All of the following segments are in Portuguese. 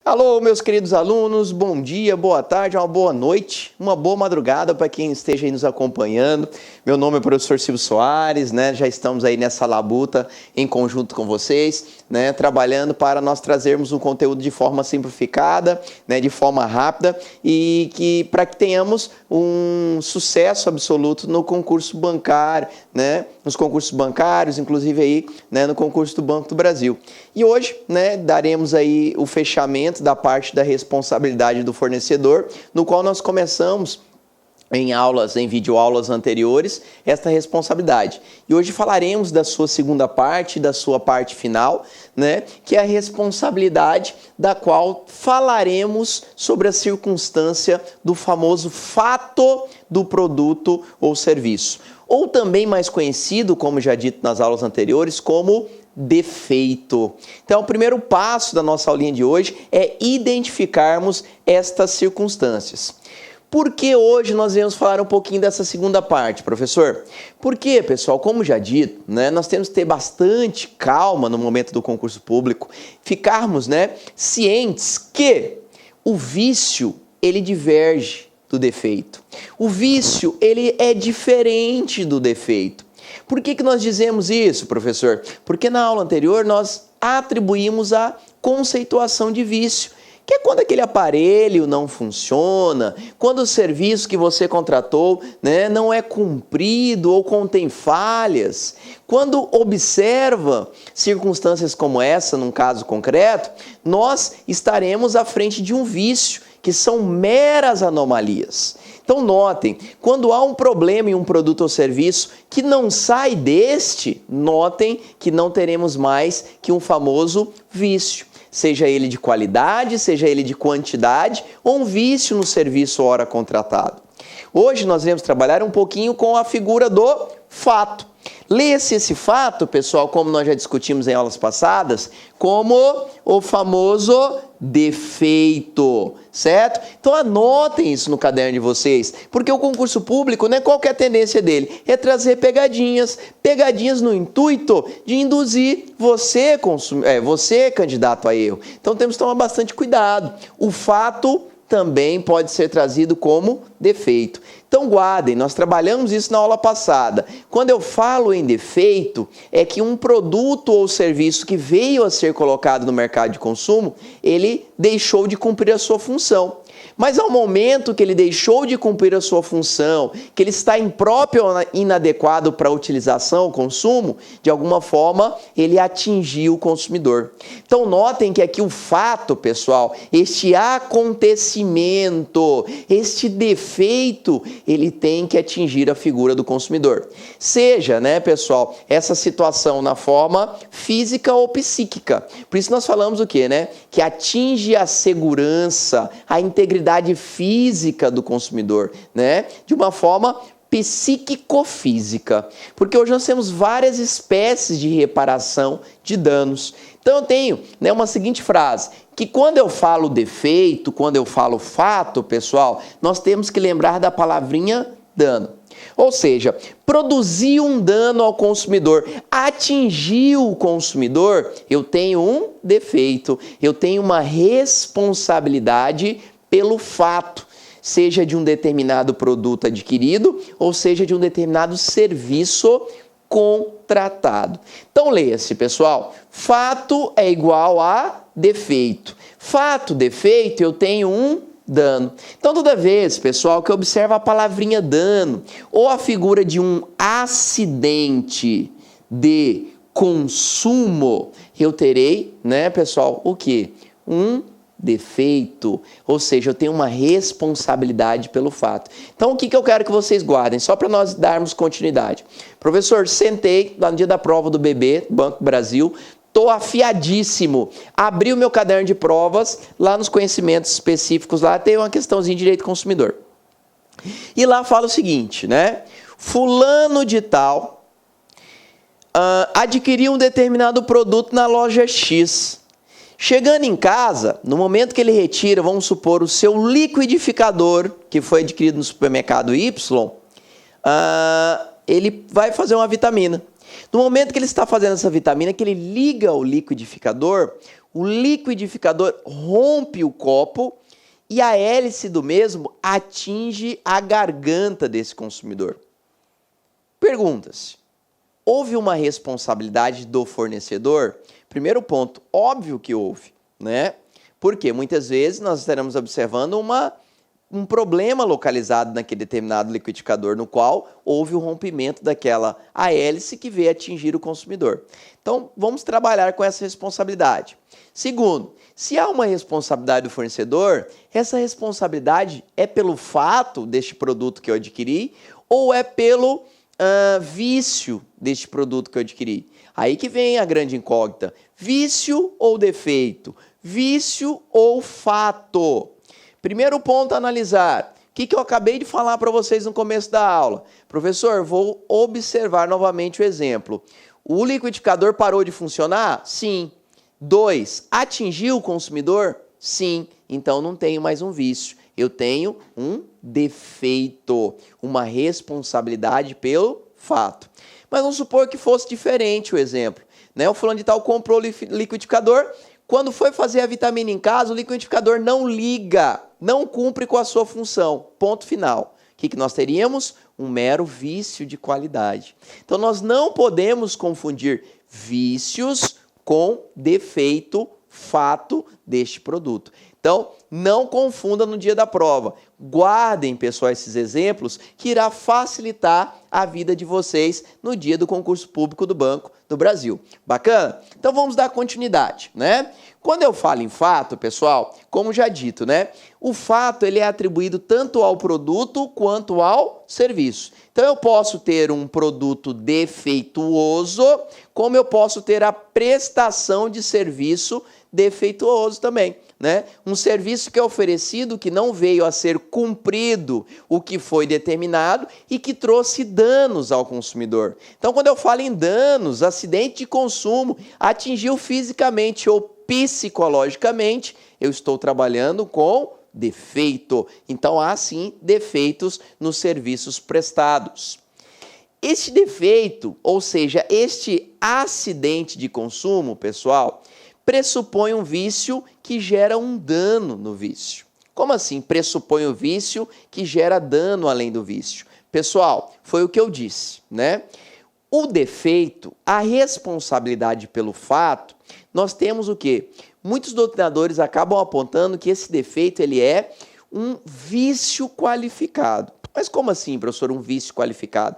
Alô, meus queridos alunos, bom dia, boa tarde, uma boa noite, uma boa madrugada para quem esteja aí nos acompanhando. Meu nome é o professor Silvio Soares, Já estamos aí nessa labuta em conjunto com vocês, trabalhando para nós trazermos um conteúdo de forma simplificada, de forma rápida e para que tenhamos um sucesso absoluto no concurso bancário, nos concursos bancários, inclusive aí, no concurso do Banco do Brasil. E hoje, daremos aí o fechamento da parte da responsabilidade do fornecedor, no qual nós começamos em videoaulas anteriores, esta responsabilidade. E hoje falaremos da sua segunda parte, da sua parte final, que é a responsabilidade da qual falaremos sobre a circunstância do famoso fato do produto ou serviço, ou também mais conhecido, como já dito nas aulas anteriores, como defeito. Então, o primeiro passo da nossa aulinha de hoje é identificarmos estas circunstâncias. Por que hoje nós vamos falar um pouquinho dessa segunda parte, professor? Porque, pessoal, como já dito, nós temos que ter bastante calma no momento do concurso público, ficarmos, cientes que o vício, ele diverge do defeito. O vício, ele é diferente do defeito. Por que nós dizemos isso, professor? Porque na aula anterior nós atribuímos a conceituação de vício, que é quando aquele aparelho não funciona, quando o serviço que você contratou não é cumprido ou contém falhas. Quando observa circunstâncias como essa, num caso concreto, nós estaremos à frente de um vício, que são meras anomalias. Então notem, quando há um problema em um produto ou serviço que não sai notem que não teremos mais que um famoso vício. Seja ele de qualidade, seja ele de quantidade, ou um vício no serviço hora contratado. Hoje nós vamos trabalhar um pouquinho com a figura do fato. Lê-se esse fato, pessoal, como nós já discutimos em aulas passadas, como o famoso defeito, certo? Então anotem isso no caderno de vocês, porque o concurso público, qual que é a tendência dele? É trazer pegadinhas no intuito de induzir você, candidato a erro. Então temos que tomar bastante cuidado. O fato também pode ser trazido como defeito. Então guardem, nós trabalhamos isso na aula passada. Quando eu falo em defeito, é que um produto ou serviço que veio a ser colocado no mercado de consumo, ele deixou de cumprir a sua função. Mas ao momento que ele deixou de cumprir a sua função, que ele está impróprio ou inadequado para a utilização, consumo, de alguma forma ele atingiu o consumidor. Então notem que aqui o fato, pessoal, este acontecimento, este defeito, ele tem que atingir a figura do consumidor. Seja, pessoal, essa situação na forma física ou psíquica. Por isso nós falamos o quê, Que atinge a segurança, a integridade física do consumidor, de uma forma psíquico-física, porque hoje nós temos várias espécies de reparação de danos. Então eu tenho uma seguinte frase, que quando eu falo defeito, quando eu falo fato, pessoal, nós temos que lembrar da palavrinha dano. Ou seja, produzir um dano ao consumidor, atingir o consumidor, eu tenho um defeito, eu tenho uma responsabilidade pelo fato, seja de um determinado produto adquirido ou seja de um determinado serviço contratado. Então leia-se, pessoal, fato é igual a defeito. Fato, defeito, eu tenho um dano. Então toda vez, pessoal, que observa a palavrinha dano ou a figura de um acidente de consumo, eu terei, pessoal, o quê? Um defeito, ou seja, eu tenho uma responsabilidade pelo fato. Então o que eu quero que vocês guardem, só para nós darmos continuidade. Professor, sentei lá no dia da prova do BB, Banco do Brasil, estou afiadíssimo, abri o meu caderno de provas, lá nos conhecimentos específicos, lá tem uma questãozinha de direito do consumidor. E lá fala o seguinte, fulano de tal adquiriu um determinado produto na loja X. Chegando em casa, no momento que ele retira, vamos supor, o seu liquidificador, que foi adquirido no supermercado Y, ele vai fazer uma vitamina. No momento que ele está fazendo essa vitamina, que ele liga o liquidificador, o liquidificador rompe o copo e a hélice do mesmo atinge a garganta desse consumidor. Pergunta-se: houve uma responsabilidade do fornecedor? Primeiro ponto, óbvio que houve, né? Porque muitas vezes nós estaremos observando um problema localizado naquele determinado liquidificador, no qual houve o rompimento daquela hélice que veio atingir o consumidor. Então, vamos trabalhar com essa responsabilidade. Segundo, se há uma responsabilidade do fornecedor, essa responsabilidade é pelo fato deste produto que eu adquiri ou é pelo vício deste produto que eu adquiri? Aí que vem a grande incógnita. Vício ou defeito? Vício ou fato? Primeiro ponto a analisar. O que eu acabei de falar para vocês no começo da aula? Professor, vou observar novamente o exemplo. O liquidificador parou de funcionar? Sim. 2. Atingiu o consumidor? Sim. Então não tenho mais um vício. Eu tenho um defeito, uma responsabilidade pelo fato. Mas vamos supor que fosse diferente o exemplo, né? O fulano de tal comprou o liquidificador, quando foi fazer a vitamina em casa, o liquidificador não liga, não cumpre com a sua função. Ponto final. O que nós teríamos? Um mero vício de qualidade. Então nós não podemos confundir vícios com defeito, fato deste produto. Então, não confunda no dia da prova. Guardem, pessoal, esses exemplos que irá facilitar a vida de vocês no dia do concurso público do Banco do Brasil. Bacana? Então, vamos dar continuidade, né? Quando eu falo em fato, pessoal, como já dito, né? O fato ele é atribuído tanto ao produto quanto ao serviço. Então, eu posso ter um produto defeituoso, como eu posso ter a prestação de serviço defeituoso também, né? Um serviço que é oferecido que não veio a ser cumprido o que foi determinado e que trouxe danos ao consumidor. Então, quando eu falo em danos, acidente de consumo, atingiu fisicamente ou psicologicamente, eu estou trabalhando com defeito. Então, há sim defeitos nos serviços prestados. Este defeito, ou seja, este acidente de consumo, pessoal, pressupõe um vício que gera um dano no vício. Como assim pressupõe o vício que gera dano além do vício? Pessoal, foi o que eu disse, né? O defeito, a responsabilidade pelo fato, nós temos o quê? Muitos doutrinadores acabam apontando que esse defeito ele é um vício qualificado. Mas como assim, professor, um vício qualificado?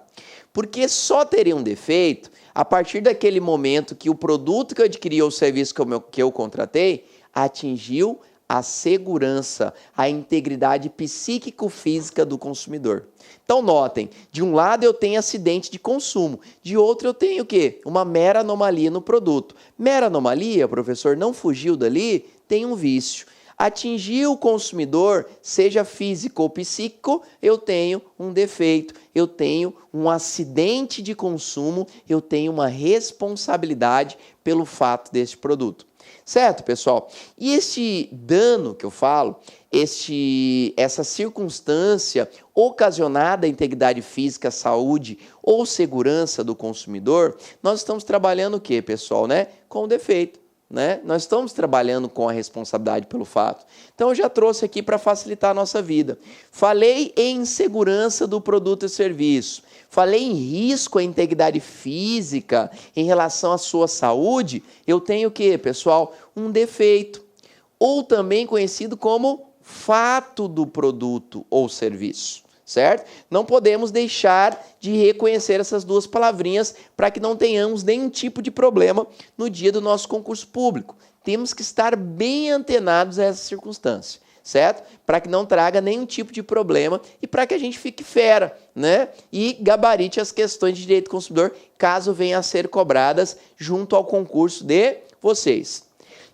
Porque só teria um defeito a partir daquele momento que o produto que eu adquiri ou o serviço que eu contratei atingiu a segurança, a integridade psíquico-física do consumidor. Então notem, de um lado eu tenho acidente de consumo, de outro eu tenho o quê? Uma mera anomalia no produto. Mera anomalia, professor, não fugiu dali, tem um vício. Atingir o consumidor, seja físico ou psíquico, eu tenho um defeito, eu tenho um acidente de consumo, eu tenho uma responsabilidade pelo fato deste produto. Certo, pessoal? E este dano que eu falo, essa circunstância ocasionada à integridade física, saúde ou segurança do consumidor, nós estamos trabalhando o quê, pessoal, né? Com o defeito. Né? Nós estamos trabalhando com a responsabilidade pelo fato. Então eu já trouxe aqui para facilitar a nossa vida. Falei em segurança do produto e serviço. Falei em risco à integridade física em relação à sua saúde. Eu tenho o quê, pessoal? Um defeito. Ou também conhecido como fato do produto ou serviço. Certo? Não podemos deixar de reconhecer essas duas palavrinhas para que não tenhamos nenhum tipo de problema no dia do nosso concurso público. Temos que estar bem antenados a essa circunstância, certo? Para que não traga nenhum tipo de problema e para que a gente fique fera, né? E gabarite as questões de direito do consumidor, caso venham a ser cobradas junto ao concurso de vocês.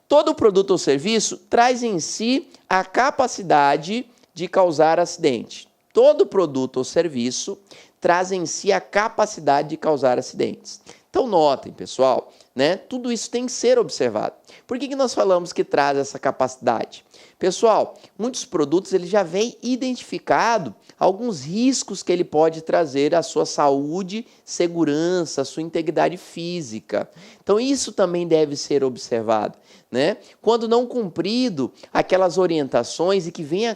Todo produto ou serviço traz em si a capacidade de causar acidente. Todo produto ou serviço traz em si a capacidade de causar acidentes. Então notem, pessoal, né? Tudo isso tem que ser observado. Por que nós falamos que traz essa capacidade? Pessoal, muitos produtos ele já vem identificado alguns riscos que ele pode trazer à sua saúde, segurança, à sua integridade física. Então isso também deve ser observado, né? Quando não cumprido aquelas orientações e que venha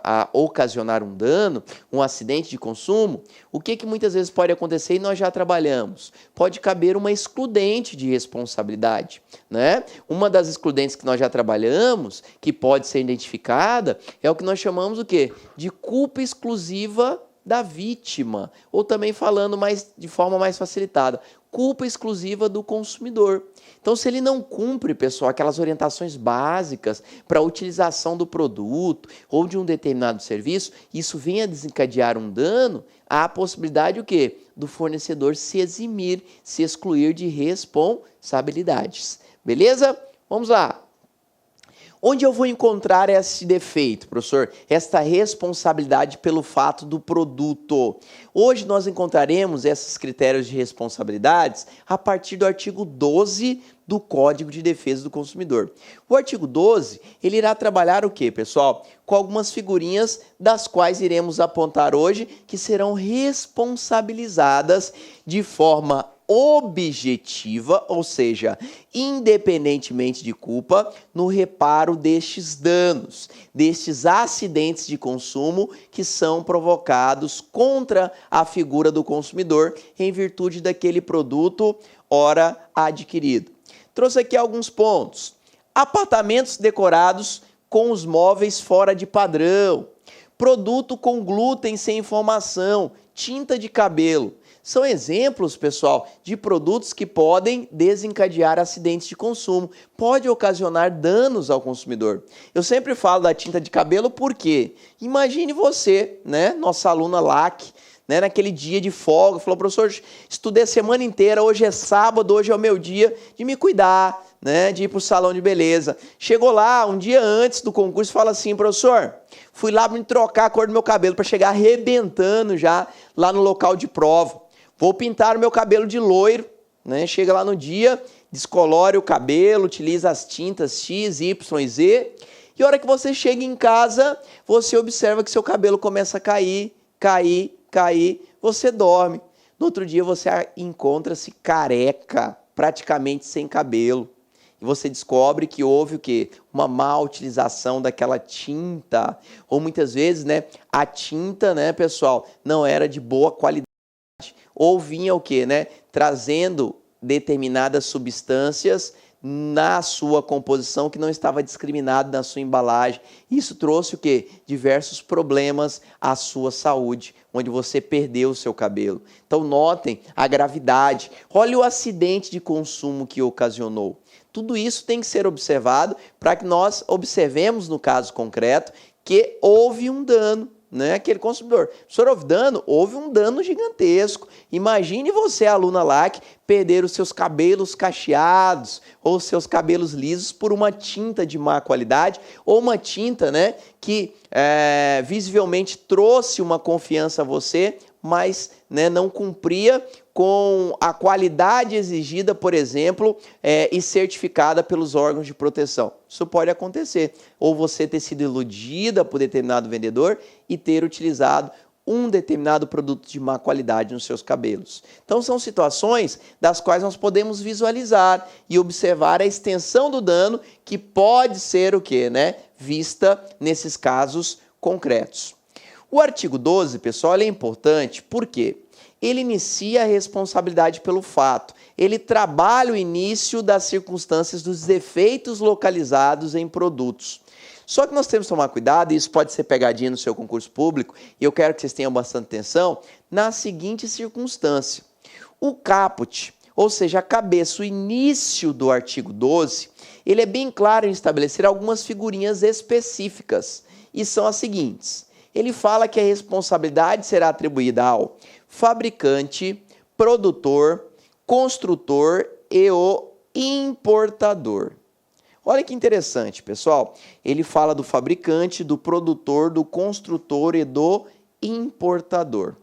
a ocasionar um dano, um acidente de consumo, o que muitas vezes pode acontecer e nós já trabalhamos? Pode caber uma excludente de responsabilidade, né? Uma das excludentes que nós já trabalhamos, que pode ser identificada, é o que nós chamamos o quê? De culpa exclusiva da vítima, ou também falando de forma mais facilitada, culpa exclusiva do consumidor. Então, se ele não cumpre, pessoal, aquelas orientações básicas para a utilização do produto ou de um determinado serviço, isso vem a desencadear um dano, há a possibilidade o quê? Do fornecedor se eximir, se excluir de responsabilidades. Beleza? Vamos lá. Onde eu vou encontrar esse defeito, professor? Esta responsabilidade pelo fato do produto. Hoje nós encontraremos esses critérios de responsabilidades a partir do artigo 12 do Código de Defesa do Consumidor. O artigo 12, ele irá trabalhar o quê, pessoal? Com algumas figurinhas das quais iremos apontar hoje que serão responsabilizadas de forma objetiva, ou seja, independentemente de culpa, no reparo destes danos, destes acidentes de consumo que são provocados contra a figura do consumidor em virtude daquele produto ora adquirido. Trouxe aqui alguns pontos. Apartamentos decorados com os móveis fora de padrão, produto com glúten sem informação, tinta de cabelo. São exemplos, pessoal, de produtos que podem desencadear acidentes de consumo, pode ocasionar danos ao consumidor. Eu sempre falo da tinta de cabelo porque imagine você, né, nossa aluna LAC, né, naquele dia de folga, falou, professor, estudei a semana inteira, hoje é sábado, hoje é o meu dia de me cuidar, né, de ir para o salão de beleza. Chegou lá um dia antes do concurso e fala assim, professor, fui lá me trocar a cor do meu cabelo para chegar arrebentando já lá no local de prova. Vou pintar o meu cabelo de loiro, né? Chega lá no dia, descolore o cabelo, utiliza as tintas X, Y, Z. E a hora que você chega em casa, você observa que seu cabelo começa a cair, você dorme. No outro dia você encontra-se careca, praticamente sem cabelo. E você descobre que houve o quê? Uma má utilização daquela tinta. Ou muitas vezes, né, a tinta, né, pessoal, não era de boa qualidade. Ou vinha o quê, né? Trazendo determinadas substâncias na sua composição que não estava discriminado na sua embalagem. Isso trouxe o quê? Diversos problemas à sua saúde, onde você perdeu o seu cabelo. Então notem a gravidade. Olha o acidente de consumo que ocasionou. Tudo isso tem que ser observado para que nós observemos no caso concreto que houve um dano. Né, aquele consumidor. Professor, houve um dano gigantesco. Imagine você, aluna LAC, perder os seus cabelos cacheados ou seus cabelos lisos por uma tinta de má qualidade ou uma tinta, né, que visivelmente trouxe uma confiança a você, mas, né, não cumpria com a qualidade exigida, por exemplo, e certificada pelos órgãos de proteção. Isso pode acontecer. Ou você ter sido iludida por determinado vendedor e ter utilizado um determinado produto de má qualidade nos seus cabelos. Então são situações das quais nós podemos visualizar e observar a extensão do dano que pode ser o quê, né? Vista nesses casos concretos. O artigo 12, pessoal, é importante porque ele inicia a responsabilidade pelo fato. Ele trabalha o início das circunstâncias dos defeitos localizados em produtos. Só que nós temos que tomar cuidado, e isso pode ser pegadinha no seu concurso público, e eu quero que vocês tenham bastante atenção, na seguinte circunstância. O caput, ou seja, a cabeça, o início do artigo 12, ele é bem claro em estabelecer algumas figurinhas específicas, e são as seguintes. Ele fala que a responsabilidade será atribuída ao fabricante, produtor, construtor e o importador. Olha que interessante, pessoal. Ele fala do fabricante, do produtor, do construtor e do importador.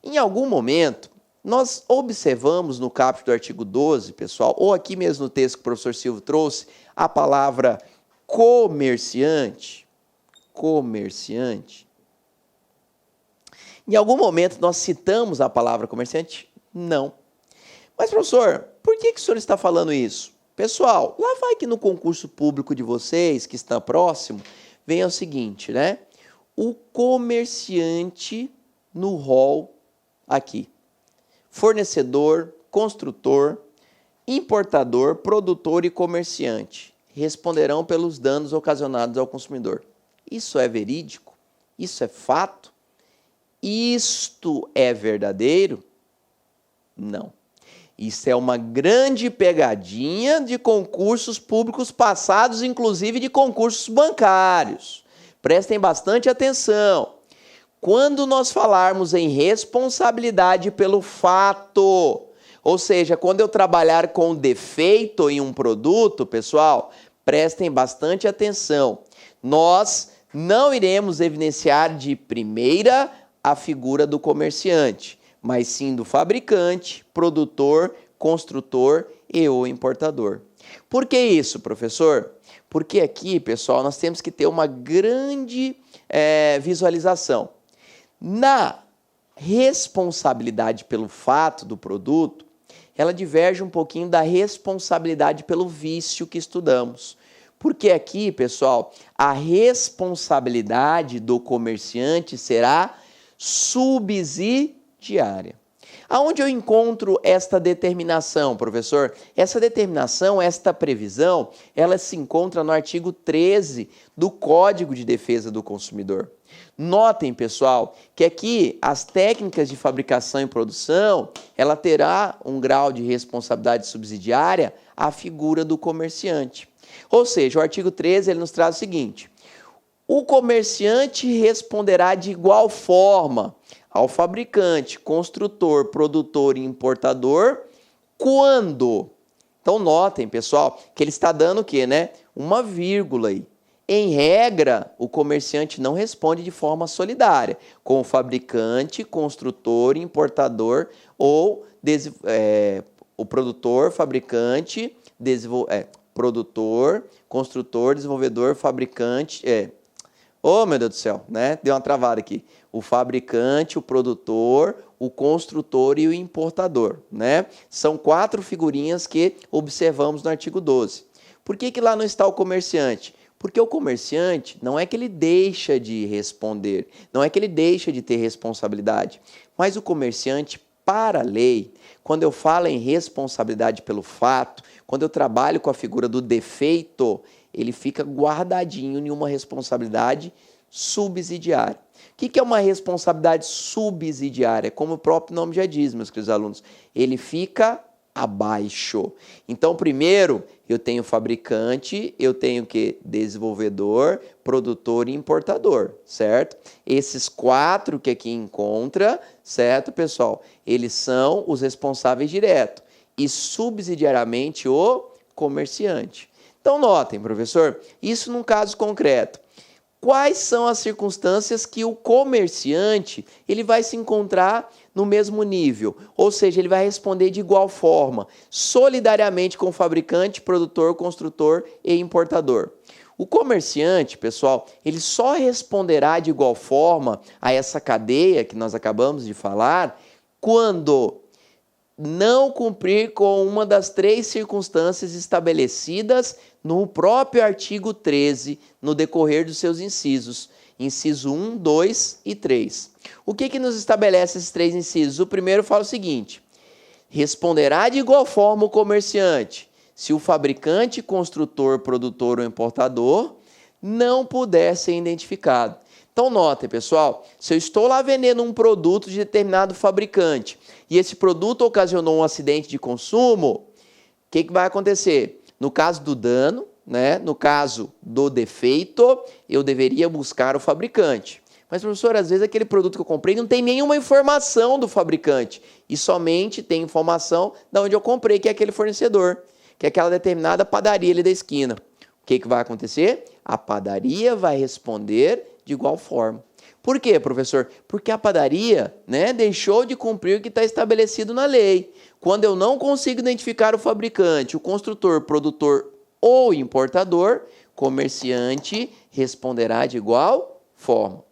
Em algum momento, nós observamos no caput do artigo 12, pessoal, ou aqui mesmo no texto que o professor Silvio trouxe, a palavra comerciante, em algum momento nós citamos a palavra comerciante? Não. Mas, professor, por que o senhor está falando isso? Pessoal, lá vai que no concurso público de vocês, que está próximo, vem o seguinte, né? O comerciante no rol aqui. Fornecedor, construtor, importador, produtor e comerciante responderão pelos danos ocasionados ao consumidor. Isso é verídico? Isso é fato? Isto é verdadeiro? Não. Isso é uma grande pegadinha de concursos públicos passados, inclusive de concursos bancários. Prestem bastante atenção. Quando nós falarmos em responsabilidade pelo fato, ou seja, quando eu trabalhar com defeito em um produto, pessoal, prestem bastante atenção. Nós não iremos evidenciar de primeira a figura do comerciante, mas sim do fabricante, produtor, construtor e o importador. Por que isso, professor? Porque aqui, pessoal, nós temos que ter uma grande visualização. Na responsabilidade pelo fato do produto, ela diverge um pouquinho da responsabilidade pelo vício que estudamos. Porque aqui, pessoal, a responsabilidade do comerciante será subsidiária. Aonde eu encontro esta determinação, professor? Essa determinação, esta previsão, ela se encontra no artigo 13 do Código de Defesa do Consumidor. Notem, pessoal, que aqui as técnicas de fabricação e produção, ela terá um grau de responsabilidade subsidiária à figura do comerciante. Ou seja, o artigo 13 ele nos traz o seguinte: o comerciante responderá de igual forma ao fabricante, construtor, produtor e importador quando. Então notem, pessoal, que ele está dando o quê, né? Uma vírgula aí. Em regra, o comerciante não responde de forma solidária, com o fabricante, construtor, importador ou o produtor, fabricante, produtor, construtor, desenvolvedor, fabricante. Oh, meu Deus do céu, né? Deu uma travada aqui. O fabricante, o produtor, o construtor e o importador, né? São 4 figurinhas que observamos no artigo 12. Por que lá não está o comerciante? Porque o comerciante não é que ele deixa de responder, não é que ele deixa de ter responsabilidade, mas o comerciante, para a lei, quando eu falo em responsabilidade pelo fato, quando eu trabalho com a figura do defeito, ele fica guardadinho em uma responsabilidade subsidiária. O que é uma responsabilidade subsidiária? Como o próprio nome já diz, meus queridos alunos, ele fica abaixo. Então, primeiro, eu tenho fabricante, eu tenho que desenvolvedor, produtor e importador, certo? Esses 4 que aqui encontra, certo, pessoal? Eles são os responsáveis diretos e subsidiariamente o comerciante. Então, notem, professor, isso num caso concreto. Quais são as circunstâncias que o comerciante ele vai se encontrar no mesmo nível? Ou seja, ele vai responder de igual forma, solidariamente com o fabricante, produtor, construtor e importador. O comerciante, pessoal, ele só responderá de igual forma a essa cadeia que nós acabamos de falar quando não cumprir com uma das 3 circunstâncias estabelecidas no próprio artigo 13, no decorrer dos seus incisos. Inciso 1, 2 e 3. O que nos estabelece esses 3 incisos? O primeiro fala o seguinte: responderá de igual forma o comerciante se o fabricante, construtor, produtor ou importador não puder ser identificado. Então notem, pessoal, se eu estou lá vendendo um produto de determinado fabricante e esse produto ocasionou um acidente de consumo, o que vai acontecer? No caso do dano, né, no caso do defeito, eu deveria buscar o fabricante. Mas, professor, às vezes aquele produto que eu comprei não tem nenhuma informação do fabricante e somente tem informação de onde eu comprei, que é aquele fornecedor, que é aquela determinada padaria ali da esquina. O que vai acontecer? A padaria vai responder de igual forma. Por quê, professor? Porque a padaria, né, deixou de cumprir o que está estabelecido na lei. Quando eu não consigo identificar o fabricante, o construtor, produtor ou importador, comerciante responderá de igual forma.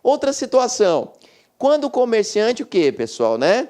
Outra situação, quando o comerciante o quê, pessoal, né?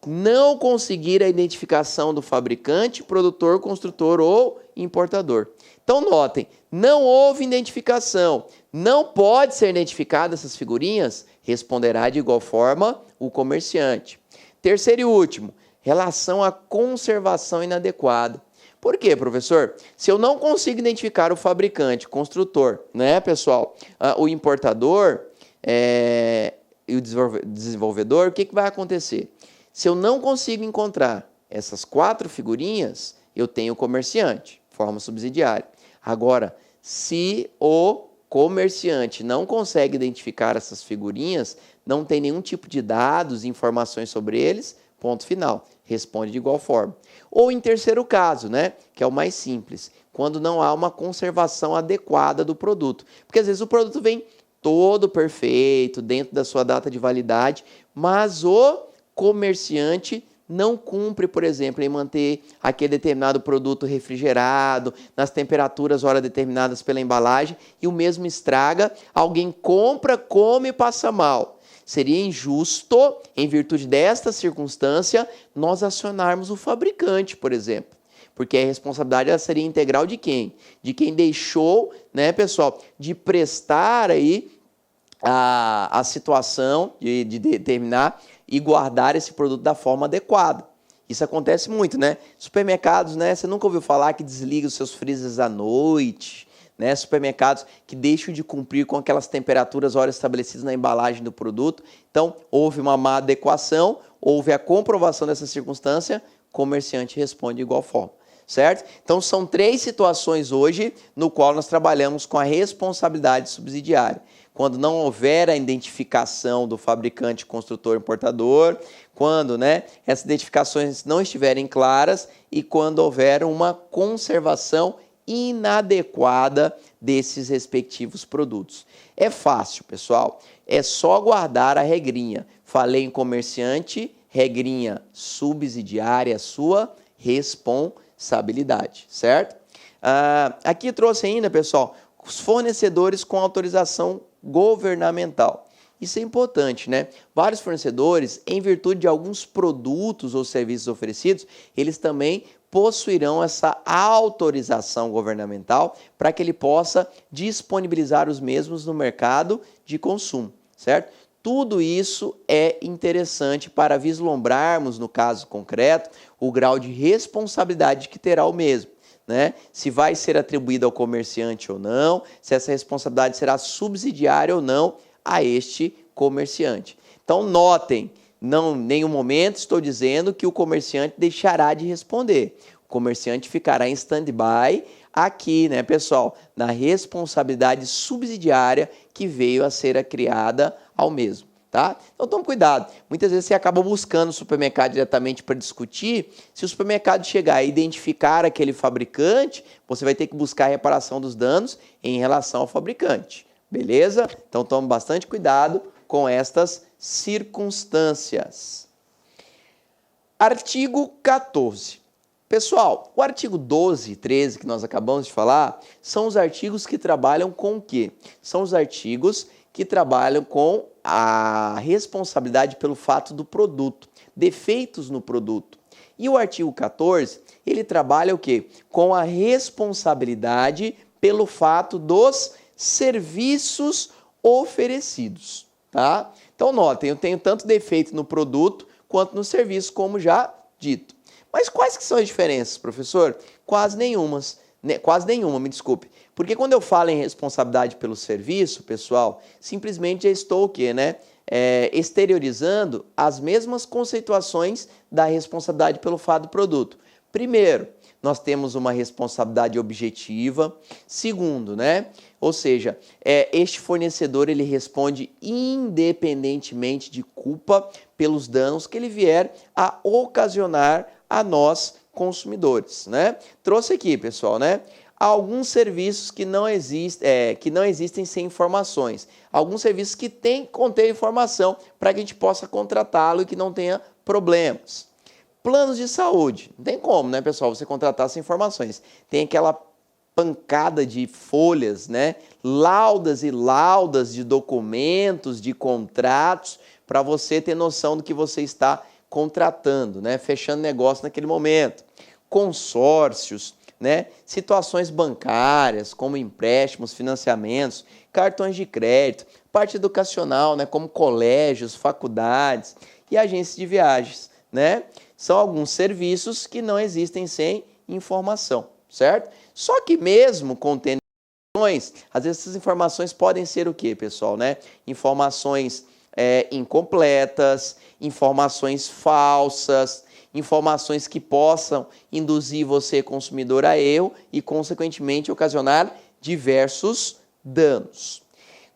Não conseguir a identificação do fabricante, produtor, construtor ou importador. Então, notem, não houve identificação, não pode ser identificada essas figurinhas, responderá de igual forma o comerciante. Terceiro e último, relação à conservação inadequada. Por quê, professor? Se eu não consigo identificar o fabricante, construtor, né, pessoal, o importador e o desenvolvedor, o que vai acontecer? Se eu não consigo encontrar essas 4 figurinhas, eu tenho o comerciante, forma subsidiária. Agora, se o comerciante não consegue identificar essas figurinhas, não tem nenhum tipo de dados, informações sobre eles, ponto final, responde de igual forma. Ou em terceiro caso, né, que é o mais simples, quando não há uma conservação adequada do produto. Porque às vezes o produto vem todo perfeito, dentro da sua data de validade, mas o comerciante não cumpre, por exemplo, em manter aquele determinado produto refrigerado, nas temperaturas horas determinadas pela embalagem, e o mesmo estraga, alguém compra, come e passa mal. Seria injusto, em virtude desta circunstância, nós acionarmos o fabricante, por exemplo. Porque a responsabilidade seria integral de quem? De quem deixou, né, pessoal, de prestar aí a situação, de determinar e guardar esse produto da forma adequada. Isso acontece muito, né? Supermercados, né? Você nunca ouviu falar que desliga os seus freezers à noite, né? Supermercados que deixam de cumprir com aquelas temperaturas, horas estabelecidas na embalagem do produto. Então, houve uma má adequação, houve a comprovação dessa circunstância, o comerciante responde de igual forma. Certo? Então, são 3 situações hoje no qual nós trabalhamos com a responsabilidade subsidiária. Quando não houver a identificação do fabricante, construtor, importador, quando, né, essas identificações não estiverem claras e quando houver uma conservação inadequada desses respectivos produtos. É fácil, pessoal. É só guardar a regrinha. Falei em comerciante, regrinha subsidiária sua responsabilidade, certo? Aqui trouxe ainda, pessoal, os fornecedores com autorização governamental. Isso é importante, né? Vários fornecedores, em virtude de alguns produtos ou serviços oferecidos, eles também possuirão essa autorização governamental para que ele possa disponibilizar os mesmos no mercado de consumo, certo? Tudo isso é interessante para vislumbrarmos, no caso concreto, o grau de responsabilidade que terá o mesmo. Né? Se vai ser atribuído ao comerciante ou não, se essa responsabilidade será subsidiária ou não a este comerciante. Então, notem, não, em nenhum momento estou dizendo que o comerciante deixará de responder. O comerciante ficará em stand-by aqui, né, pessoal, na responsabilidade subsidiária que veio a ser criada ao mesmo. Tá? Então tome cuidado, muitas vezes você acaba buscando o supermercado diretamente para discutir, se o supermercado chegar a identificar aquele fabricante, você vai ter que buscar a reparação dos danos em relação ao fabricante, beleza? Então tome bastante cuidado com estas circunstâncias. Artigo 14. Pessoal, o artigo 12 e 13 que nós acabamos de falar, são os artigos que trabalham com o quê? São os artigos que trabalham com a responsabilidade pelo fato do produto, defeitos no produto. E o artigo 14, ele trabalha o quê? Com a responsabilidade pelo fato dos serviços oferecidos, tá? Então notem, eu tenho tanto defeito no produto quanto no serviço, como já dito. Mas quais que são as diferenças, professor? Quase nenhuma, me desculpe. Porque quando eu falo em responsabilidade pelo serviço, pessoal, simplesmente já estou o quê, né? Exteriorizando as mesmas conceituações da responsabilidade pelo fato do produto. Primeiro, nós temos uma responsabilidade objetiva. Segundo, né? Ou seja, este fornecedor ele responde independentemente de culpa pelos danos que ele vier a ocasionar a nós consumidores, né? Trouxe aqui, pessoal, né? Alguns serviços que não existem sem informações. Alguns serviços que têm que conter informação para que a gente possa contratá-lo e que não tenha problemas. Planos de saúde. Não tem como, né, pessoal, você contratar sem informações. Tem aquela pancada de folhas, né? Laudas e laudas de documentos, de contratos, para você ter noção do que você está contratando, né? Fechando negócio naquele momento. Consórcios, né? Situações bancárias, como empréstimos, financiamentos, cartões de crédito, parte educacional, né? Como colégios, faculdades e agências de viagens, né? São alguns serviços que não existem sem informação, certo? Só que mesmo contendo informações, às vezes essas informações podem ser o quê, pessoal, né? Informações incompletas, informações falsas, informações que possam induzir você, consumidor, a erro e, consequentemente, ocasionar diversos danos.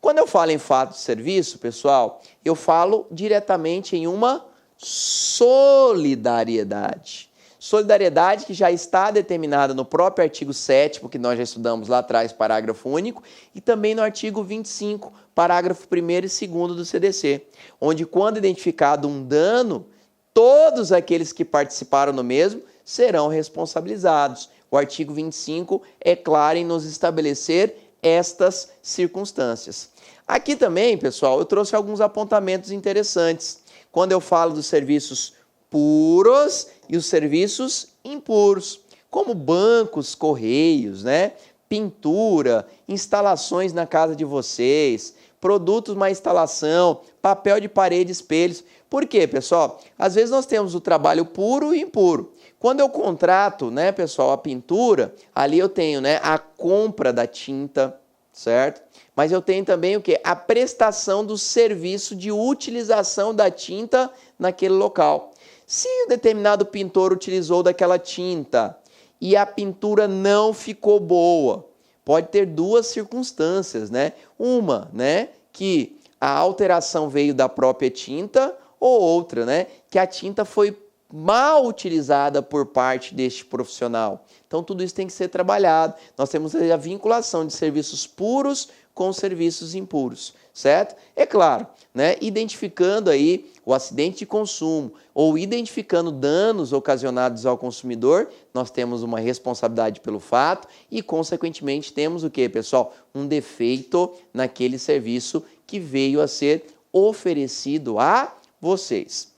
Quando eu falo em fato de serviço, pessoal, eu falo diretamente em uma solidariedade. Solidariedade que já está determinada no próprio artigo 7º, que nós já estudamos lá atrás, parágrafo único, e também no artigo 25, parágrafo 1º e 2º do CDC, onde quando identificado um dano, todos aqueles que participaram no mesmo serão responsabilizados. O artigo 25 é claro em nos estabelecer estas circunstâncias. Aqui também, pessoal, eu trouxe alguns apontamentos interessantes. Quando eu falo dos serviços puros e os serviços impuros, como bancos, correios, né? Pintura, instalações na casa de vocês, produtos para instalação, papel de parede, espelhos. Por quê, pessoal? Às vezes nós temos o trabalho puro e impuro. Quando eu contrato, né, pessoal, a pintura, ali eu tenho, né, a compra da tinta, certo? Mas eu tenho também o quê? A prestação do serviço de utilização da tinta naquele local. Se um determinado pintor utilizou daquela tinta e a pintura não ficou boa, pode ter duas circunstâncias, né? Uma, né, que a alteração veio da própria tinta, ou outra, né, que a tinta foi mal utilizada por parte deste profissional. Então tudo isso tem que ser trabalhado. Nós temos a vinculação de serviços puros com serviços impuros, certo? É claro, né, identificando aí o acidente de consumo ou identificando danos ocasionados ao consumidor, nós temos uma responsabilidade pelo fato e, consequentemente, temos o quê, pessoal? Um defeito naquele serviço que veio a ser oferecido a vocês.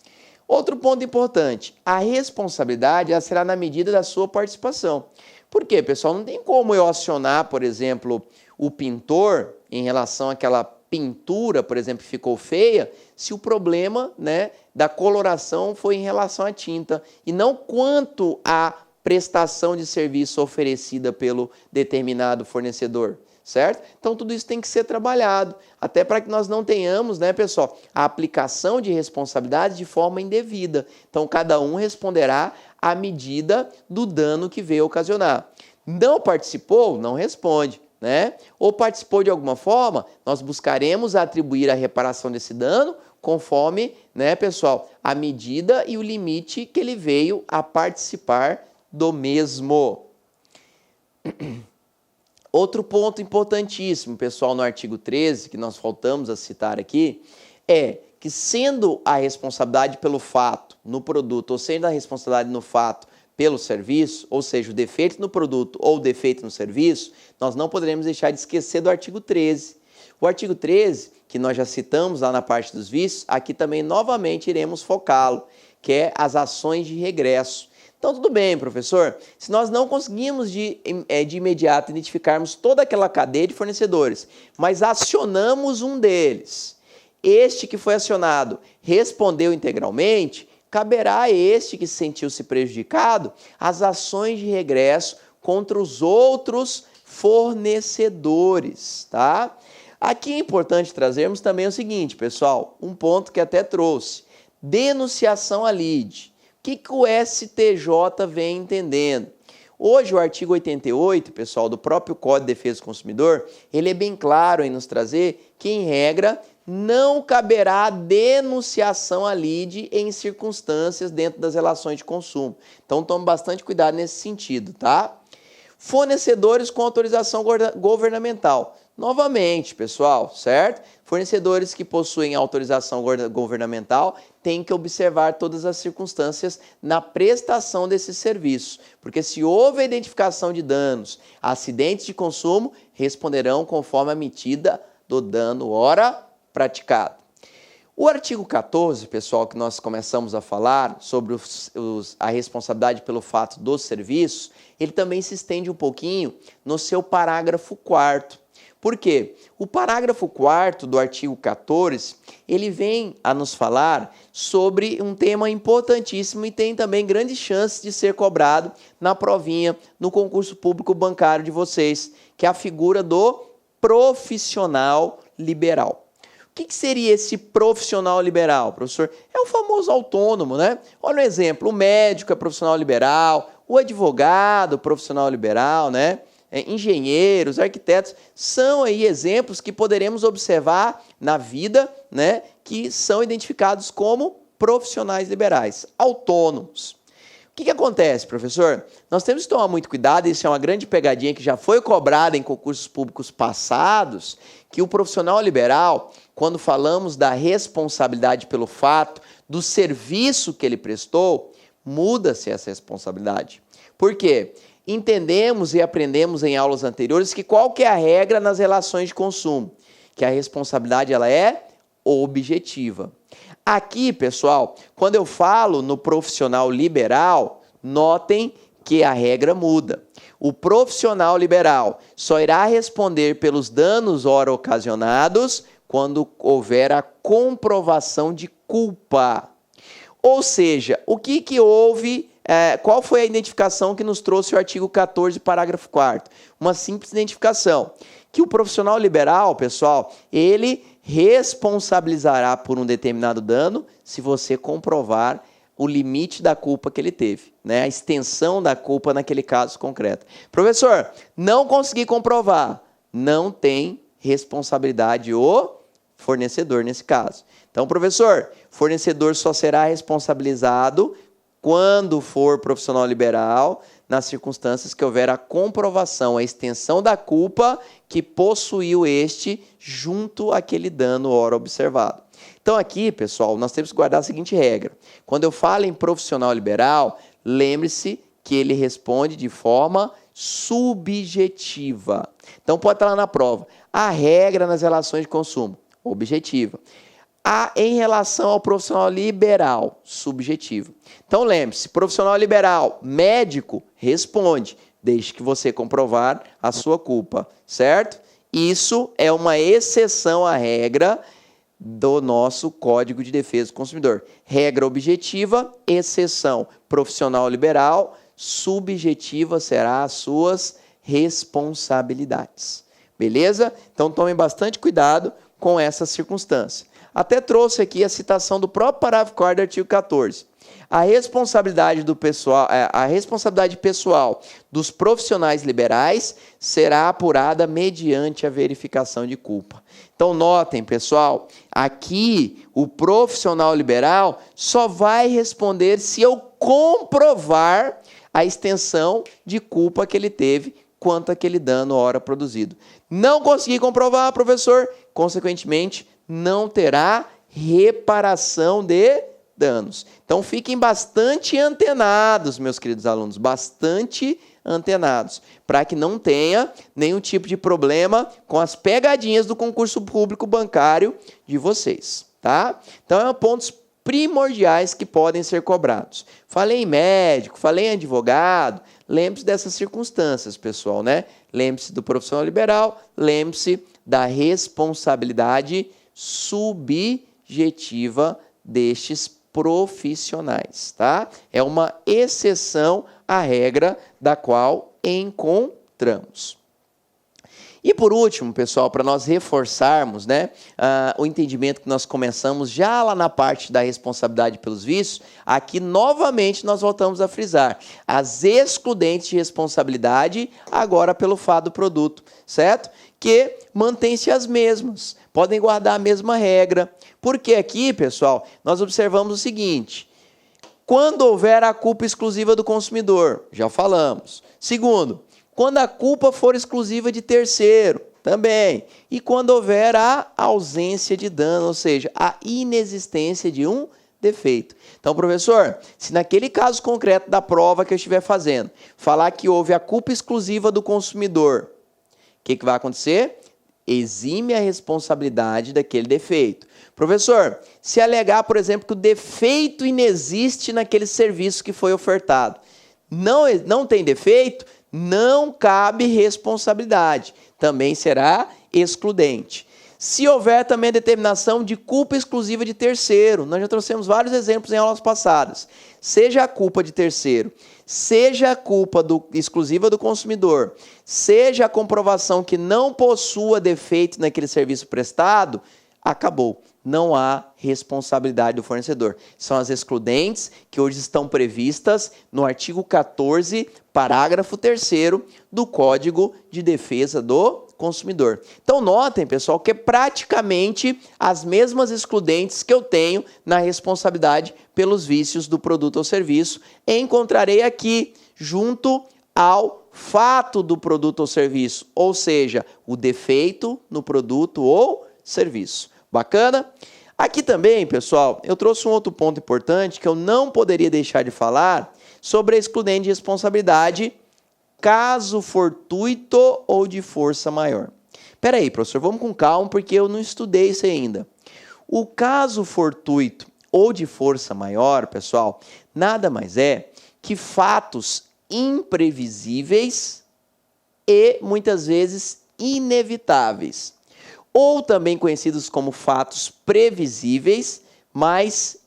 Outro ponto importante, a responsabilidade ela será na medida da sua participação. Por quê, pessoal? Não tem como eu acionar, por exemplo, o pintor em relação àquela pintura, por exemplo, que ficou feia, se o problema, né, da coloração foi em relação à tinta e não quanto à prestação de serviço oferecida pelo determinado fornecedor, certo? Então tudo isso tem que ser trabalhado, até para que nós não tenhamos, né, pessoal, a aplicação de responsabilidade de forma indevida. Então cada um responderá à medida do dano que veio ocasionar. Não participou? Não responde, né? Ou participou de alguma forma, nós buscaremos atribuir a reparação desse dano conforme, né, pessoal, a medida e o limite que ele veio a participar do mesmo. Outro ponto importantíssimo, pessoal, no artigo 13, que nós faltamos a citar aqui, é que sendo a responsabilidade pelo fato no produto, ou sendo a responsabilidade no fato pelo serviço, ou seja, o defeito no produto ou o defeito no serviço, nós não poderemos deixar de esquecer do artigo 13. O artigo 13, que nós já citamos lá na parte dos vícios, aqui também novamente iremos focá-lo, que é as ações de regresso. Então, tudo bem, professor, se nós não conseguimos de imediato identificarmos toda aquela cadeia de fornecedores, mas acionamos um deles, este que foi acionado respondeu integralmente, caberá a este que sentiu-se prejudicado as ações de regresso contra os outros fornecedores, tá? Aqui é importante trazermos também o seguinte, pessoal, um ponto que até trouxe, denunciação à lide. O que o STJ vem entendendo? Hoje o artigo 88, pessoal, do próprio Código de Defesa do Consumidor, ele é bem claro em nos trazer que, em regra, não caberá denunciação à lide em circunstâncias dentro das relações de consumo. Então, tome bastante cuidado nesse sentido, tá? Fornecedores com autorização governamental. Novamente, pessoal, certo? Fornecedores que possuem autorização governamental têm que observar todas as circunstâncias na prestação desses serviços, porque se houve a identificação de danos, acidentes de consumo, responderão conforme a medida do dano hora praticado. O artigo 14, pessoal, que nós começamos a falar sobre a responsabilidade pelo fato dos serviços, ele também se estende um pouquinho no seu parágrafo 4º. Por quê? O parágrafo 4º do artigo 14, ele vem a nos falar sobre um tema importantíssimo e tem também grandes chances de ser cobrado na provinha, no concurso público bancário de vocês, que é a figura do profissional liberal. O que seria esse profissional liberal, professor? É o famoso autônomo, né? Olha o exemplo, o médico é profissional liberal, o advogado profissional liberal, né? Engenheiros, arquitetos, são aí exemplos que poderemos observar na vida, né? Que são identificados como profissionais liberais, autônomos. O que acontece, professor? Nós temos que tomar muito cuidado, isso é uma grande pegadinha que já foi cobrada em concursos públicos passados, que o profissional liberal, quando falamos da responsabilidade pelo fato do serviço que ele prestou, muda-se essa responsabilidade. Por quê? Entendemos e aprendemos em aulas anteriores que qual que é a regra nas relações de consumo? Que a responsabilidade ela é objetiva. Aqui, pessoal, quando eu falo no profissional liberal, notem que a regra muda. O profissional liberal só irá responder pelos danos ora ocasionados quando houver a comprovação de culpa. Ou seja, o que houve, qual foi a identificação que nos trouxe o artigo 14, parágrafo 4º? Uma simples identificação, que o profissional liberal, pessoal, ele responsabilizará por um determinado dano se você comprovar o limite da culpa que ele teve, né? A extensão da culpa naquele caso concreto. Professor, não consegui comprovar, não tem responsabilidade o fornecedor nesse caso. Então, professor, fornecedor só será responsabilizado quando for profissional liberal, nas circunstâncias que houver a comprovação, a extensão da culpa que possuiu este junto àquele dano ora observado. Então aqui, pessoal, nós temos que guardar a seguinte regra. Quando eu falo em profissional liberal, lembre-se que ele responde de forma subjetiva. Então pode estar lá na prova. A regra nas relações de consumo, objetiva. Em relação ao profissional liberal, subjetivo. Então lembre-se, profissional liberal, médico, responde, desde que você comprovar a sua culpa, certo? Isso é uma exceção à regra do nosso Código de Defesa do Consumidor. Regra objetiva, exceção profissional liberal, subjetiva será as suas responsabilidades. Beleza? Então tomem bastante cuidado com essa circunstância. Até trouxe aqui a citação do próprio parágrafo 4º do artigo 14. A responsabilidade pessoal dos profissionais liberais será apurada mediante a verificação de culpa. Então notem, pessoal, aqui o profissional liberal só vai responder se eu comprovar a extensão de culpa que ele teve quanto àquele dano ora produzido. Não consegui comprovar, professor, consequentemente, não terá reparação de danos. Então, fiquem bastante antenados, meus queridos alunos, bastante antenados, para que não tenha nenhum tipo de problema com as pegadinhas do concurso público bancário de vocês, tá? Então, é pontos primordiais que podem ser cobrados. Falei em médico, falei em advogado, lembre-se dessas circunstâncias, pessoal, né? Lembre-se do profissional liberal, lembre-se da responsabilidade subjetiva destes profissionais, tá? É uma exceção à regra da qual encontramos. E por último, pessoal, para nós reforçarmos, né, o entendimento que nós começamos já lá na parte da responsabilidade pelos vícios, aqui novamente nós voltamos a frisar as excludentes de responsabilidade agora pelo fato do produto, certo? Que mantêm-se as mesmas, podem guardar a mesma regra. Porque aqui, pessoal, nós observamos o seguinte: quando houver a culpa exclusiva do consumidor, já falamos. Segundo, quando a culpa for exclusiva de terceiro, Também. E quando houver a ausência de dano, ou seja, a inexistência de um defeito. Então, professor, se naquele caso concreto da prova que eu estiver fazendo, falar que houve a culpa exclusiva do consumidor, o que vai acontecer? Exime a responsabilidade daquele defeito. Professor, se alegar, por exemplo, que o defeito inexiste naquele serviço que foi ofertado, não tem defeito, não cabe responsabilidade. Também será excludente. Se houver também a determinação de culpa exclusiva de terceiro, nós já trouxemos vários exemplos em aulas passadas. Seja a culpa de terceiro, seja a culpa exclusiva do consumidor, seja a comprovação que não possua defeito naquele serviço prestado, acabou. Não há responsabilidade do fornecedor. São as excludentes que hoje estão previstas no artigo 14, parágrafo 3º do Código de Defesa do Consumidor. Então notem, pessoal, que é praticamente as mesmas excludentes que eu tenho na responsabilidade pelos vícios do produto ou serviço. Encontrarei aqui junto ao fato do produto ou serviço, ou seja, o defeito no produto ou serviço. Bacana? Aqui também, pessoal, eu trouxe um outro ponto importante que eu não poderia deixar de falar sobre a excludente de responsabilidade caso fortuito ou de força maior. Espera aí, professor, vamos com calma porque eu não estudei isso ainda. O caso fortuito ou de força maior, pessoal, nada mais é que fatos imprevisíveis e muitas vezes inevitáveis, ou também conhecidos como fatos previsíveis, mas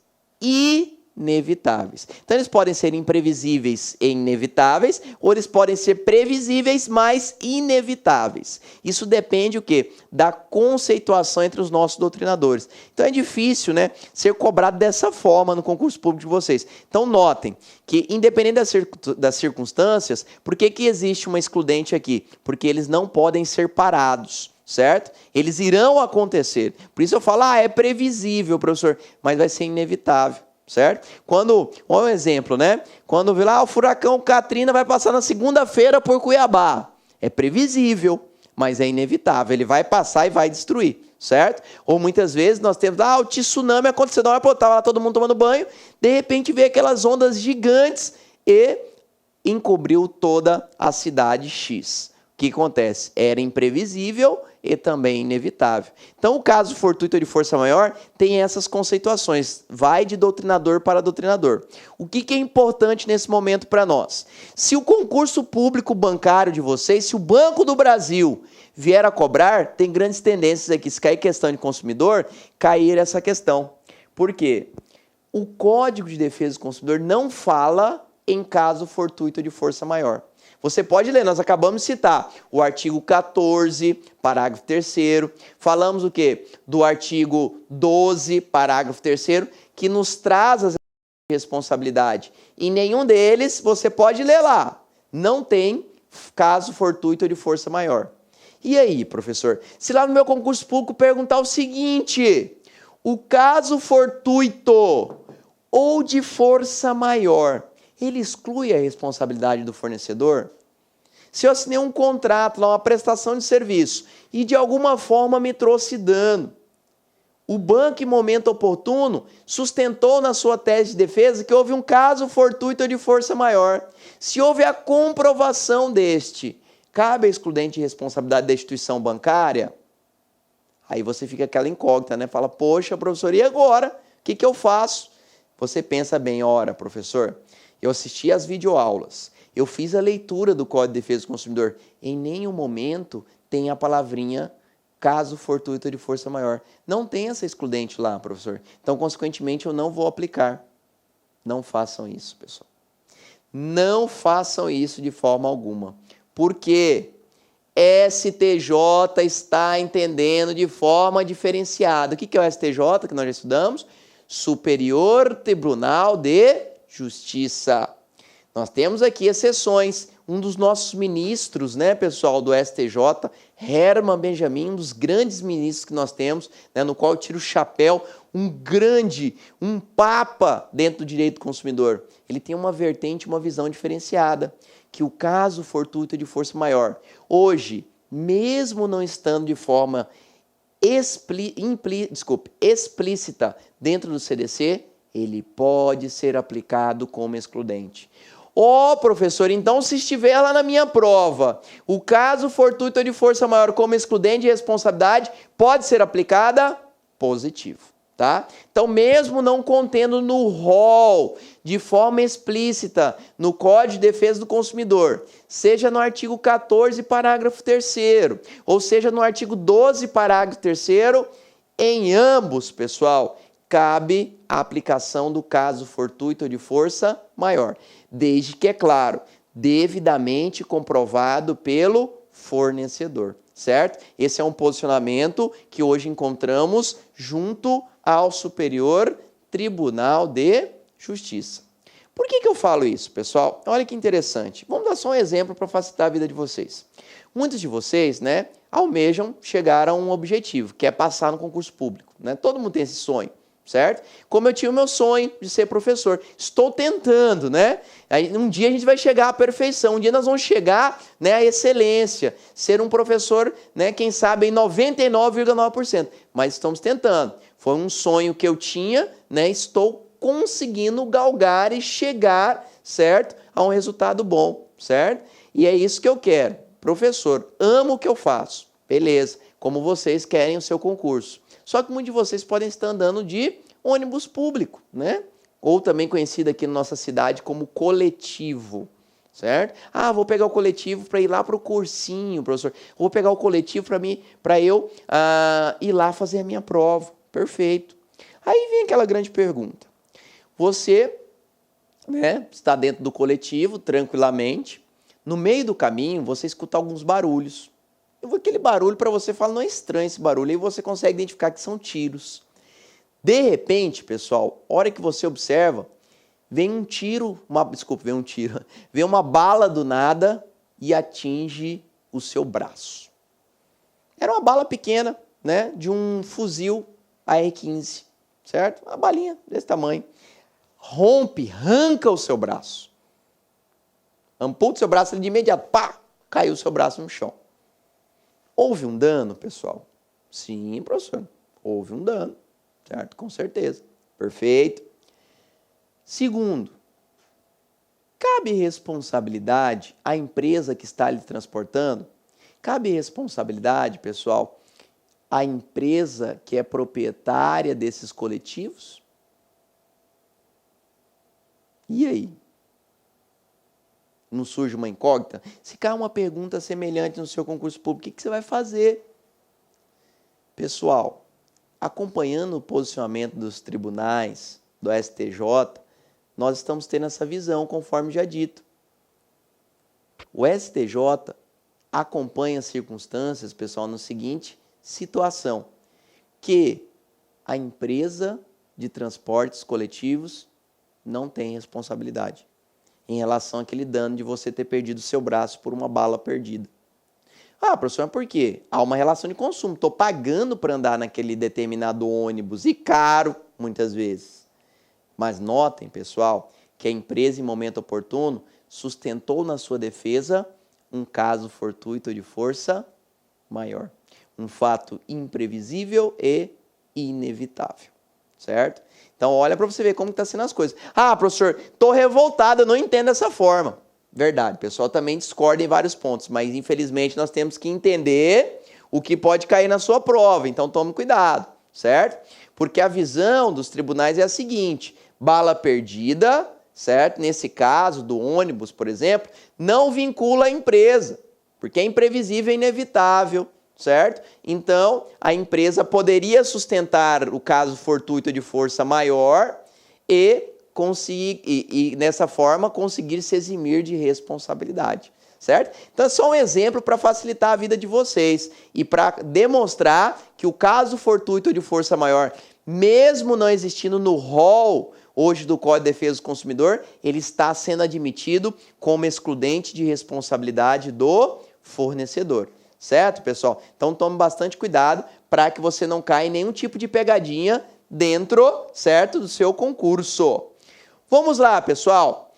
inevitáveis. Então, eles podem ser imprevisíveis e inevitáveis, ou eles podem ser previsíveis, mas inevitáveis. Isso depende o quê? Da conceituação entre os nossos doutrinadores. Então, é difícil, né, ser cobrado dessa forma no concurso público de vocês. Então, notem que, independente das circunstâncias, por que existe uma excludente aqui? Porque eles não podem ser parados. Certo? Eles irão acontecer. Por isso eu falo, é previsível, professor, mas vai ser inevitável, certo? Um exemplo, né? Quando vê lá, o furacão Katrina vai passar na segunda-feira por Cuiabá. É previsível, mas é inevitável. Ele vai passar e vai destruir, certo? Ou muitas vezes nós temos, o tsunami aconteceu, estava lá todo mundo tomando banho, de repente veio aquelas ondas gigantes e encobriu toda a cidade X. O que acontece? Era imprevisível e também inevitável. Então, o caso fortuito de força maior tem essas conceituações. Vai de doutrinador para doutrinador. O que é importante nesse momento para nós? Se o concurso público bancário de vocês, se o Banco do Brasil vier a cobrar, tem grandes tendências aqui, se cair questão de consumidor, cair essa questão. Por quê? O Código de Defesa do Consumidor não fala em caso fortuito de força maior. Você pode ler, nós acabamos de citar o artigo 14, parágrafo 3º, falamos o quê? Do artigo 12, parágrafo 3º, que nos traz as responsabilidade. Em nenhum deles, você pode ler lá, não tem caso fortuito de força maior. E aí, professor? Se lá no meu concurso público perguntar o seguinte, o caso fortuito ou de força maior, ele exclui a responsabilidade do fornecedor? Se eu assinei um contrato, uma prestação de serviço, e de alguma forma me trouxe dano, o banco, em momento oportuno, sustentou na sua tese de defesa que houve um caso fortuito de força maior. Se houve a comprovação deste, cabe a excludente de responsabilidade da instituição bancária? Aí você fica aquela incógnita, né? Fala, poxa, professor, e agora? O que eu faço? Você pensa bem, ora, professor, eu assisti às videoaulas, eu fiz a leitura do Código de Defesa do Consumidor. Em nenhum momento tem a palavrinha caso fortuito de força maior. Não tem essa excludente lá, professor. Então, consequentemente, eu não vou aplicar. Não façam isso, pessoal. Não façam isso de forma alguma. Porque STJ está entendendo de forma diferenciada. O que é o STJ, que nós já estudamos? Superior Tribunal de Justiça. Nós temos aqui exceções. Um dos nossos ministros, né, pessoal, do STJ, Herman Benjamin, um dos grandes ministros que nós temos, né, no qual eu tiro o chapéu, um papa dentro do direito do consumidor. Ele tem uma vertente, uma visão diferenciada, que o caso fortuito de força maior. Hoje, mesmo não estando de forma explícita dentro do CDC, ele pode ser aplicado como excludente. Professor, então se estiver lá na minha prova, o caso fortuito de força maior como excludente de responsabilidade pode ser aplicada? Positivo, tá? Então, mesmo não contendo no rol, de forma explícita, no Código de Defesa do Consumidor, seja no artigo 14, parágrafo 3º, ou seja no artigo 12, parágrafo 3º, em ambos, pessoal, cabe a aplicação do caso fortuito de força maior, desde que, é claro, devidamente comprovado pelo fornecedor, certo? Esse é um posicionamento que hoje encontramos junto ao Superior Tribunal de Justiça. Por que eu falo isso, pessoal? Olha que interessante. Vamos dar só um exemplo para facilitar a vida de vocês. Muitos de vocês, né, almejam chegar a um objetivo, que é passar no concurso público, né? Todo mundo tem esse sonho, certo? Como eu tinha o meu sonho de ser professor. Estou tentando, né? Aí, um dia a gente vai chegar à perfeição, um dia nós vamos chegar, né, à excelência, ser um professor, né, quem sabe em 99,9%. Mas estamos tentando. Foi um sonho que eu tinha, né? Estou conseguindo galgar e chegar, certo, a um resultado bom, certo? E é isso que eu quero. Professor, amo o que eu faço. Beleza, como vocês querem o seu concurso. Só que muitos de vocês podem estar andando de ônibus público, né? Ou também conhecido aqui na nossa cidade como coletivo, certo? Vou pegar o coletivo para ir lá para o cursinho, professor. Vou pegar o coletivo para eu ir lá fazer a minha prova. Perfeito. Aí vem aquela grande pergunta. Você, né, está dentro do coletivo, tranquilamente. No meio do caminho, você escuta alguns barulhos. Aquele barulho para você fala, não é estranho esse barulho, aí você consegue identificar que são tiros. De repente, pessoal, a hora que você observa, vem uma bala do nada e atinge o seu braço. Era uma bala pequena, né, de um fuzil AR-15, certo? Uma balinha desse tamanho. Arranca o seu braço. Amputa o seu braço de imediato, pá, caiu o seu braço no chão. Houve um dano, pessoal? Sim, professor, houve um dano, certo? Com certeza. Perfeito. Segundo, cabe responsabilidade à empresa que está lhe transportando? Cabe responsabilidade, pessoal, à empresa que é proprietária desses coletivos? E aí? Não surge uma incógnita? Se cair uma pergunta semelhante no seu concurso público, o que você vai fazer? Pessoal, acompanhando o posicionamento dos tribunais, do STJ, nós estamos tendo essa visão, conforme já dito. O STJ acompanha as circunstâncias, pessoal, na seguinte situação, que a empresa de transportes coletivos não tem responsabilidade em relação àquele dano de você ter perdido o seu braço por uma bala perdida. Professor, mas por quê? Há uma relação de consumo. Estou pagando para andar naquele determinado ônibus e caro, muitas vezes. Mas notem, pessoal, que a empresa, em momento oportuno, sustentou na sua defesa um caso fortuito de força maior. Um fato imprevisível e inevitável, certo? Então, olha para você ver como está sendo as coisas. Professor, estou revoltado, eu não entendo dessa forma. Verdade, o pessoal também discorda em vários pontos, mas infelizmente nós temos que entender o que pode cair na sua prova. Então, tome cuidado, certo? Porque a visão dos tribunais é a seguinte: bala perdida, certo? Nesse caso do ônibus, por exemplo, não vincula a empresa, porque é imprevisível e inevitável, certo? Então, a empresa poderia sustentar o caso fortuito de força maior e nessa forma, conseguir se eximir de responsabilidade, certo? Então, é só um exemplo para facilitar a vida de vocês e para demonstrar que o caso fortuito de força maior, mesmo não existindo no rol hoje do Código de Defesa do Consumidor, ele está sendo admitido como excludente de responsabilidade do fornecedor. Certo, pessoal? Então tome bastante cuidado para que você não caia em nenhum tipo de pegadinha dentro, certo, do seu concurso. Vamos lá, pessoal.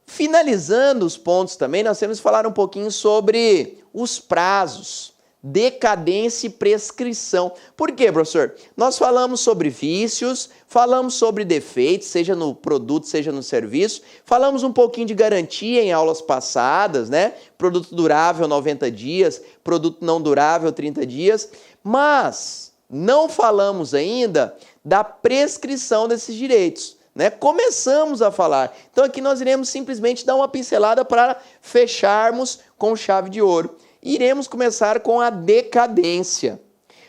Finalizando os pontos também, nós temos que falar um pouquinho sobre os prazos, decadência e prescrição. Por quê, professor? Nós falamos sobre vícios, falamos sobre defeitos, seja no produto, seja no serviço, falamos um pouquinho de garantia em aulas passadas, né? Produto durável 90 dias, produto não durável 30 dias, mas não falamos ainda da prescrição desses direitos, né? Começamos a falar. Então aqui nós iremos simplesmente dar uma pincelada para fecharmos com chave de ouro. Iremos começar com a decadência.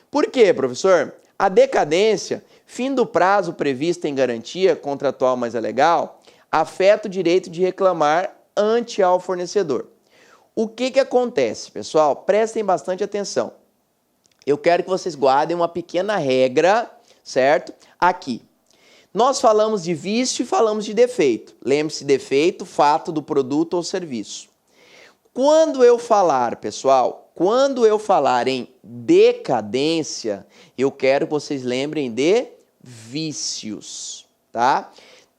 Por quê, professor? A decadência, fim do prazo previsto em garantia contratual mais legal, afeta o direito de reclamar ante ao fornecedor. O que acontece, pessoal? Prestem bastante atenção. Eu quero que vocês guardem uma pequena regra, certo? Aqui. Nós falamos de vício e falamos de defeito. Lembre-se, defeito, fato do produto ou serviço. Quando eu falar, pessoal, quando eu falar em decadência, eu quero que vocês lembrem de vícios, tá?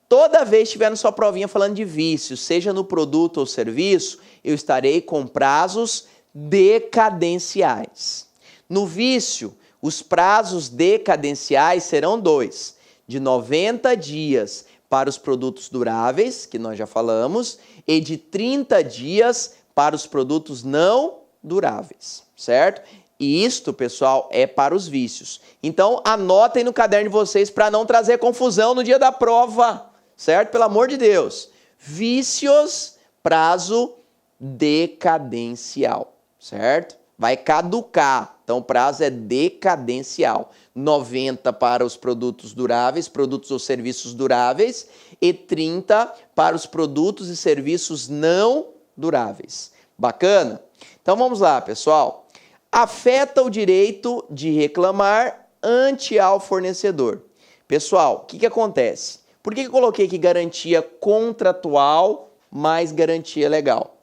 Toda vez que estiver na sua provinha falando de vícios, seja no produto ou serviço, eu estarei com prazos decadenciais. No vício, os prazos decadenciais serão 2, de 90 dias para os produtos duráveis, que nós já falamos, e de 30 dias para os produtos não duráveis, certo? E isto, pessoal, é para os vícios. Então, anotem no caderno de vocês para não trazer confusão no dia da prova, certo? Pelo amor de Deus. Vícios, prazo decadencial, certo? Vai caducar, então o prazo é decadencial. 90 para os produtos duráveis, produtos ou serviços duráveis, e 30 para os produtos e serviços não duráveis. Bacana? Então vamos lá, pessoal. Afeta o direito de reclamar ante ao fornecedor. Pessoal, o que acontece? Por que eu coloquei aqui garantia contratual mais garantia legal?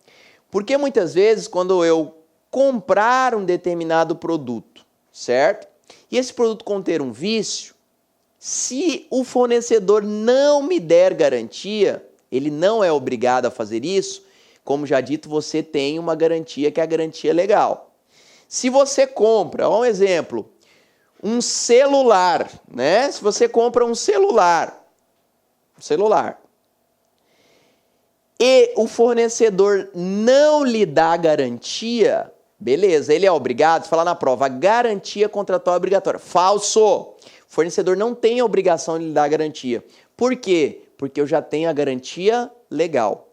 Porque muitas vezes quando eu comprar um determinado produto, certo? E esse produto conter um vício, se o fornecedor não me der garantia, ele não é obrigado a fazer isso. Como já dito, você tem uma garantia que é a garantia legal. Se você compra, um exemplo, um celular, né? Se você compra um celular, e o fornecedor não lhe dá garantia, beleza, ele é obrigado, falar na prova, garantia contratual é obrigatória. Falso! O fornecedor não tem a obrigação de lhe dar garantia. Por quê? Porque eu já tenho a garantia legal.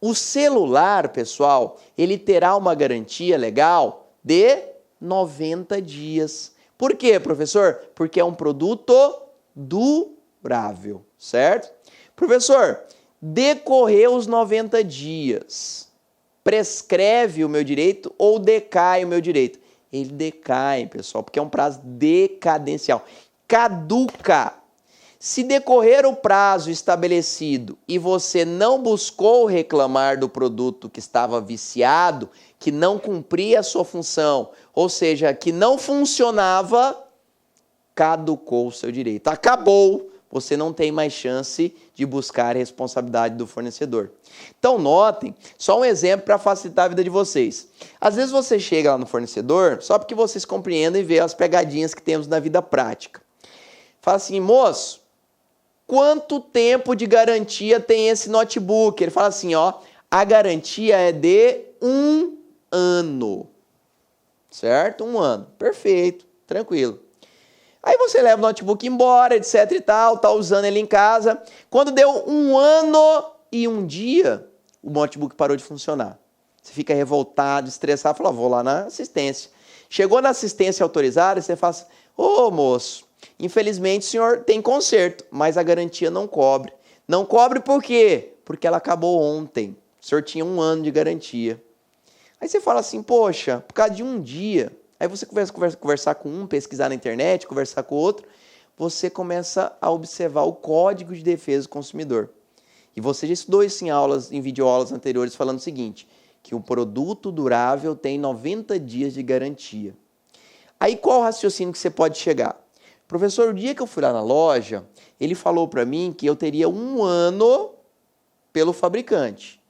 O celular, pessoal, ele terá uma garantia legal de 90 dias. Por quê, professor? Porque é um produto durável, certo? Professor, decorreu os 90 dias, prescreve o meu direito ou decai o meu direito? Ele decai, pessoal, porque é um prazo decadencial. Caduca. Se decorrer o prazo estabelecido e você não buscou reclamar do produto que estava viciado, que não cumpria a sua função, ou seja, que não funcionava, caducou o seu direito. Acabou, você não tem mais chance de buscar a responsabilidade do fornecedor. Então notem, só um exemplo para facilitar a vida de vocês. Às vezes você chega lá no fornecedor, só porque vocês compreendem e vê as pegadinhas que temos na vida prática. Fala assim, moço, quanto tempo de garantia tem esse notebook? Ele fala assim, ó, a garantia é de 1 ano, certo? 1 ano, perfeito, tranquilo. Aí você leva o notebook embora, etc e tal, tá usando ele em casa. Quando deu 1 ano e 1 dia, o notebook parou de funcionar. Você fica revoltado, estressado, fala, vou lá na assistência. Chegou na assistência autorizada, você fala assim, ô moço, infelizmente, o senhor tem conserto, mas a garantia não cobre. Não cobre por quê? Porque ela acabou ontem. O senhor tinha 1 ano de garantia. Aí você fala assim, poxa, por causa de 1 dia. Aí você conversar com um, pesquisar na internet, conversar com o outro. Você começa a observar o Código de Defesa do Consumidor. E você já estudou isso em aulas, em videoaulas anteriores, falando o seguinte, que um produto durável tem 90 dias de garantia. Aí qual o raciocínio que você pode chegar? Professor, o dia que eu fui lá na loja, ele falou para mim que eu teria 1 ano pelo fabricante.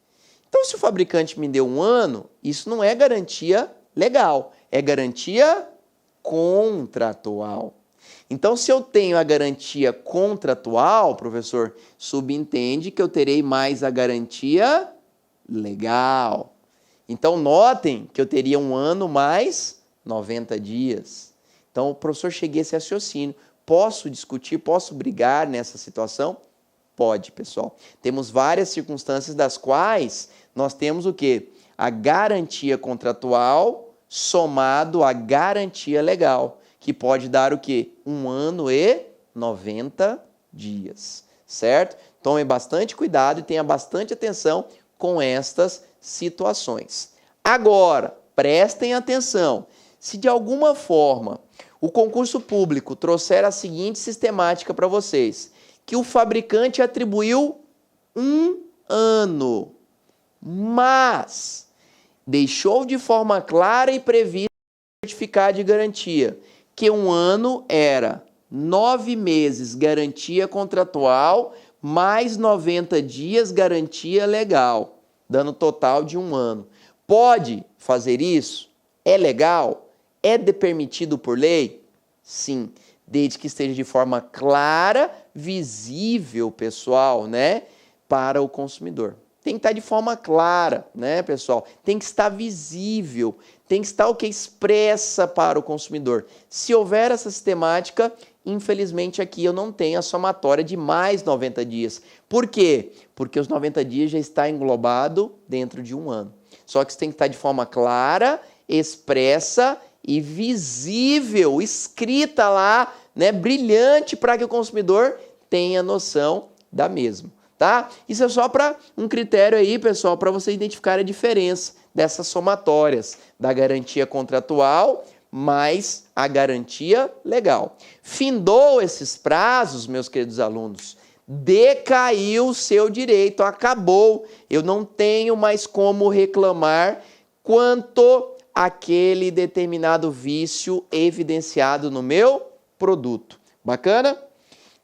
Então, se o fabricante me deu 1 ano, isso não é garantia legal, é garantia contratual. Então, se eu tenho a garantia contratual, professor, subentende que eu terei mais a garantia legal. Então, notem que eu teria 1 ano mais 90 dias. Então, professor, cheguei a esse raciocínio. Posso discutir, posso brigar nessa situação? Pode, pessoal. Temos várias circunstâncias das quais nós temos o quê? A garantia contratual somado à garantia legal, que pode dar o quê? 1 ano e 90 dias, certo? Tome bastante cuidado e tenha bastante atenção com estas situações. Agora, prestem atenção. Se de alguma forma o concurso público trouxer a seguinte sistemática para vocês, que o fabricante atribuiu 1 ano, mas deixou de forma clara e prevista o certificado de garantia, que 1 ano era 9 meses garantia contratual, mais 90 dias garantia legal, dando total de 1 ano. Pode fazer isso? É legal? É permitido por lei? Sim, desde que esteja de forma clara, visível, pessoal, né, para o consumidor. Tem que estar de forma clara, né, pessoal? Tem que estar visível, tem que estar o que expressa para o consumidor. Se houver essa sistemática, infelizmente aqui eu não tenho a somatória de mais 90 dias. Por quê? Porque os 90 dias já está englobado dentro de 1 ano. Só que isso tem que estar de forma clara, expressa e visível, escrita lá, né, brilhante, para que o consumidor tenha noção da mesma, tá? Isso é só para um critério aí, pessoal, para você identificar a diferença dessas somatórias, da garantia contratual mais a garantia legal. Findou esses prazos, meus queridos alunos, decaiu o seu direito, acabou. Eu não tenho mais como reclamar quanto àquele determinado vício evidenciado no meu produto. Bacana?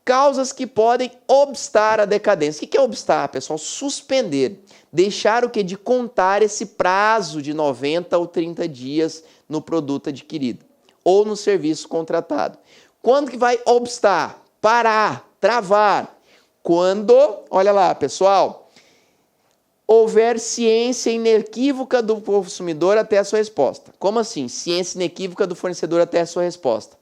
Causas que podem obstar a decadência. O que é obstar, pessoal? Suspender. Deixar o que? De contar esse prazo de 90 ou 30 dias no produto adquirido ou no serviço contratado. Quando que vai obstar? Parar, travar. Quando, olha lá, pessoal, houver ciência inequívoca do consumidor até a sua resposta. Como assim? Ciência inequívoca do fornecedor até a sua resposta.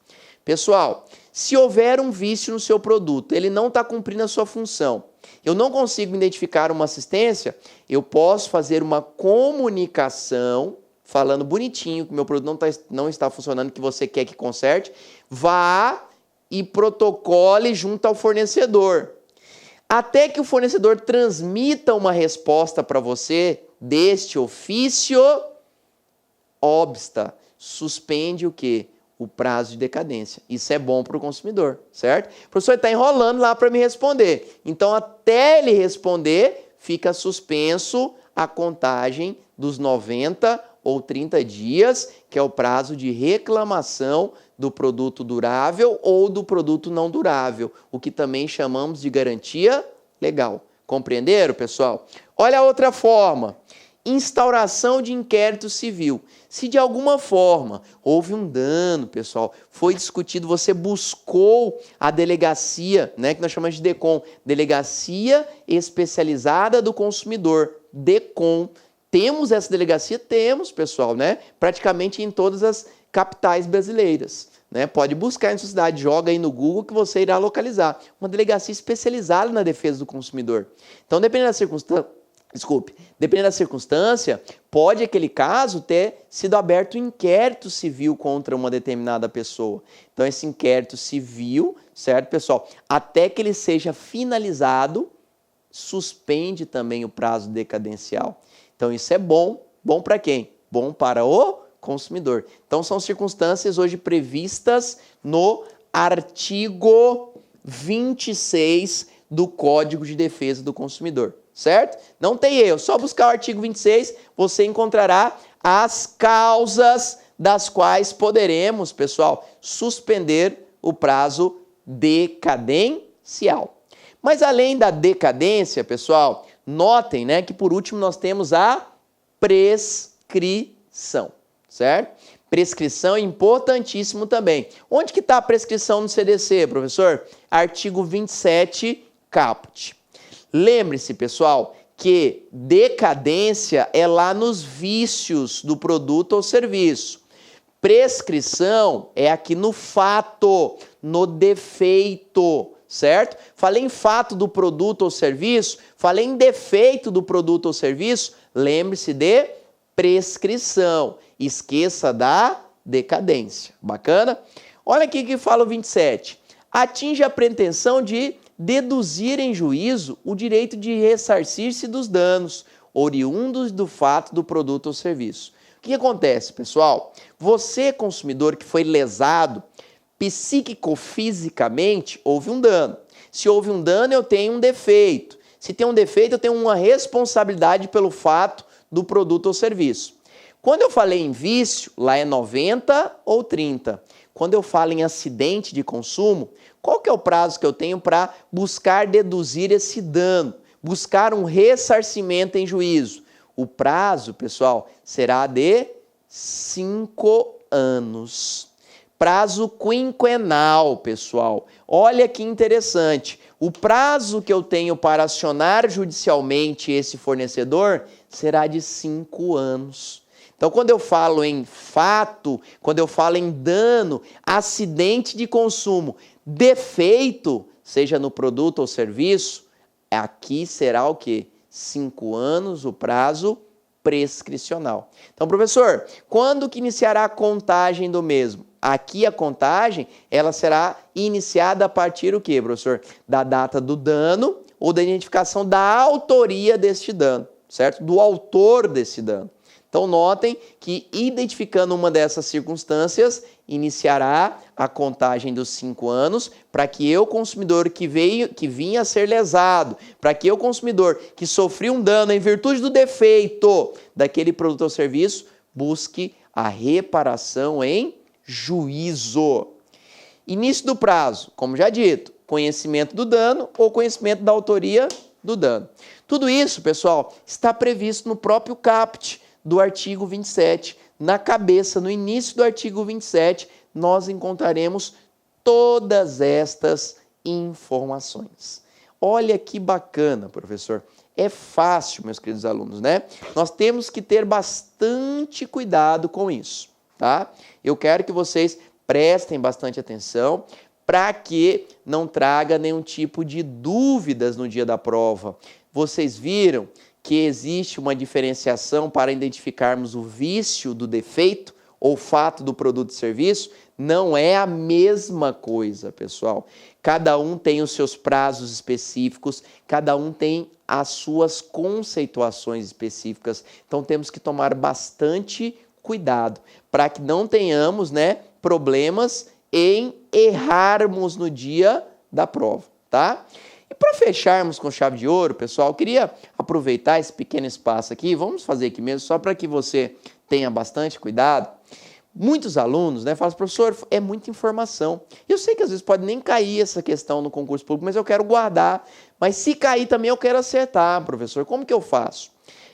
Pessoal, se houver um vício no seu produto, ele não está cumprindo a sua função, eu não consigo identificar uma assistência, eu posso fazer uma comunicação, falando bonitinho que o meu produto não está funcionando, que você quer que conserte, vá e protocole junto ao fornecedor. Até que o fornecedor transmita uma resposta para você deste ofício, obsta, suspende o quê? O prazo de decadência. Isso é bom para o consumidor, certo? O professor está enrolando lá para me responder. Então, até ele responder, fica suspenso a contagem dos 90 ou 30 dias, que é o prazo de reclamação do produto durável ou do produto não durável, o que também chamamos de garantia legal. Compreenderam, pessoal? Olha a outra forma. Instauração de inquérito civil. Se de alguma forma houve um dano, pessoal, foi discutido, você buscou a delegacia, né, que nós chamamos de DECOM, Delegacia Especializada do Consumidor, DECOM. Temos essa delegacia? Temos, pessoal, né? Praticamente em todas as capitais brasileiras. Né? Pode buscar em sua cidade, joga aí no Google que você irá localizar. Uma delegacia especializada na defesa do consumidor. Então, dependendo da circunstância, pode aquele caso ter sido aberto um inquérito civil contra uma determinada pessoa. Então, esse inquérito civil, certo, pessoal? Até que ele seja finalizado, suspende também o prazo decadencial. Então, isso é bom. Bom para quem? Bom para o consumidor. Então, são circunstâncias hoje previstas no artigo 26 do Código de Defesa do Consumidor, certo? Não tem erro, só buscar o artigo 26, você encontrará as causas das quais poderemos, pessoal, suspender o prazo decadencial. Mas além da decadência, pessoal, notem, né, que por último nós temos a prescrição, certo? Prescrição é importantíssimo também. Onde que está a prescrição no CDC, professor? Artigo 27, caput. Lembre-se, pessoal, que decadência é lá nos vícios do produto ou serviço. Prescrição é aqui no fato, no defeito, certo? Falei em fato do produto ou serviço, falei em defeito do produto ou serviço, lembre-se de prescrição. Esqueça da decadência. Bacana? Olha aqui que fala o 27. Atinge a pretensão de deduzir em juízo o direito de ressarcir-se dos danos oriundos do fato do produto ou serviço. O que acontece, pessoal? Você, consumidor que foi lesado psiquico-fisicamente, houve um dano. Se houve um dano, eu tenho um defeito. Se tem um defeito, eu tenho uma responsabilidade pelo fato do produto ou serviço. Quando eu falei em vício, lá é 90 ou 30. Quando eu falo em acidente de consumo, qual que é o prazo que eu tenho para buscar deduzir esse dano? Buscar um ressarcimento em juízo? O prazo, pessoal, será de 5 anos. Prazo quinquenal, pessoal. Olha que interessante. O prazo que eu tenho para acionar judicialmente esse fornecedor será de 5 anos. Então, quando eu falo em fato, quando eu falo em dano, acidente de consumo, defeito, seja no produto ou serviço, aqui será o quê? 5 anos o prazo prescricional. Então, professor, quando que iniciará a contagem do mesmo? Aqui a contagem, ela será iniciada a partir do quê, professor? Da data do dano ou da identificação da autoria deste dano, certo? Do autor desse dano. Então, notem que, identificando uma dessas circunstâncias, iniciará a contagem dos 5 anos para que eu, consumidor que vinha a ser lesado, para que eu, consumidor que sofreu um dano em virtude do defeito daquele produto ou serviço, busque a reparação em juízo. Início do prazo, como já dito, conhecimento do dano ou conhecimento da autoria do dano. Tudo isso, pessoal, está previsto no próprio caput do artigo 27. Na cabeça, no início do artigo 27, nós encontraremos todas estas informações. Olha que bacana, professor. É fácil, meus queridos alunos, né? Nós temos que ter bastante cuidado com isso, tá? Eu quero que vocês prestem bastante atenção para que não traga nenhum tipo de dúvidas no dia da prova. Vocês viram que existe uma diferenciação para identificarmos o vício do defeito ou fato do produto e serviço? Não é a mesma coisa, pessoal. Cada um tem os seus prazos específicos, cada um tem as suas conceituações específicas. Então temos que tomar bastante cuidado para que não tenhamos, problemas em errarmos no dia da prova, tá? E para fecharmos com chave de ouro, pessoal, eu queria aproveitar esse pequeno espaço aqui, vamos fazer aqui mesmo, só para que você tenha bastante cuidado. Muitos alunos, falam, professor, é muita informação. Eu sei que às vezes pode nem cair essa questão no concurso público, mas eu quero guardar. Mas se cair também eu quero acertar, professor. Como que eu faço?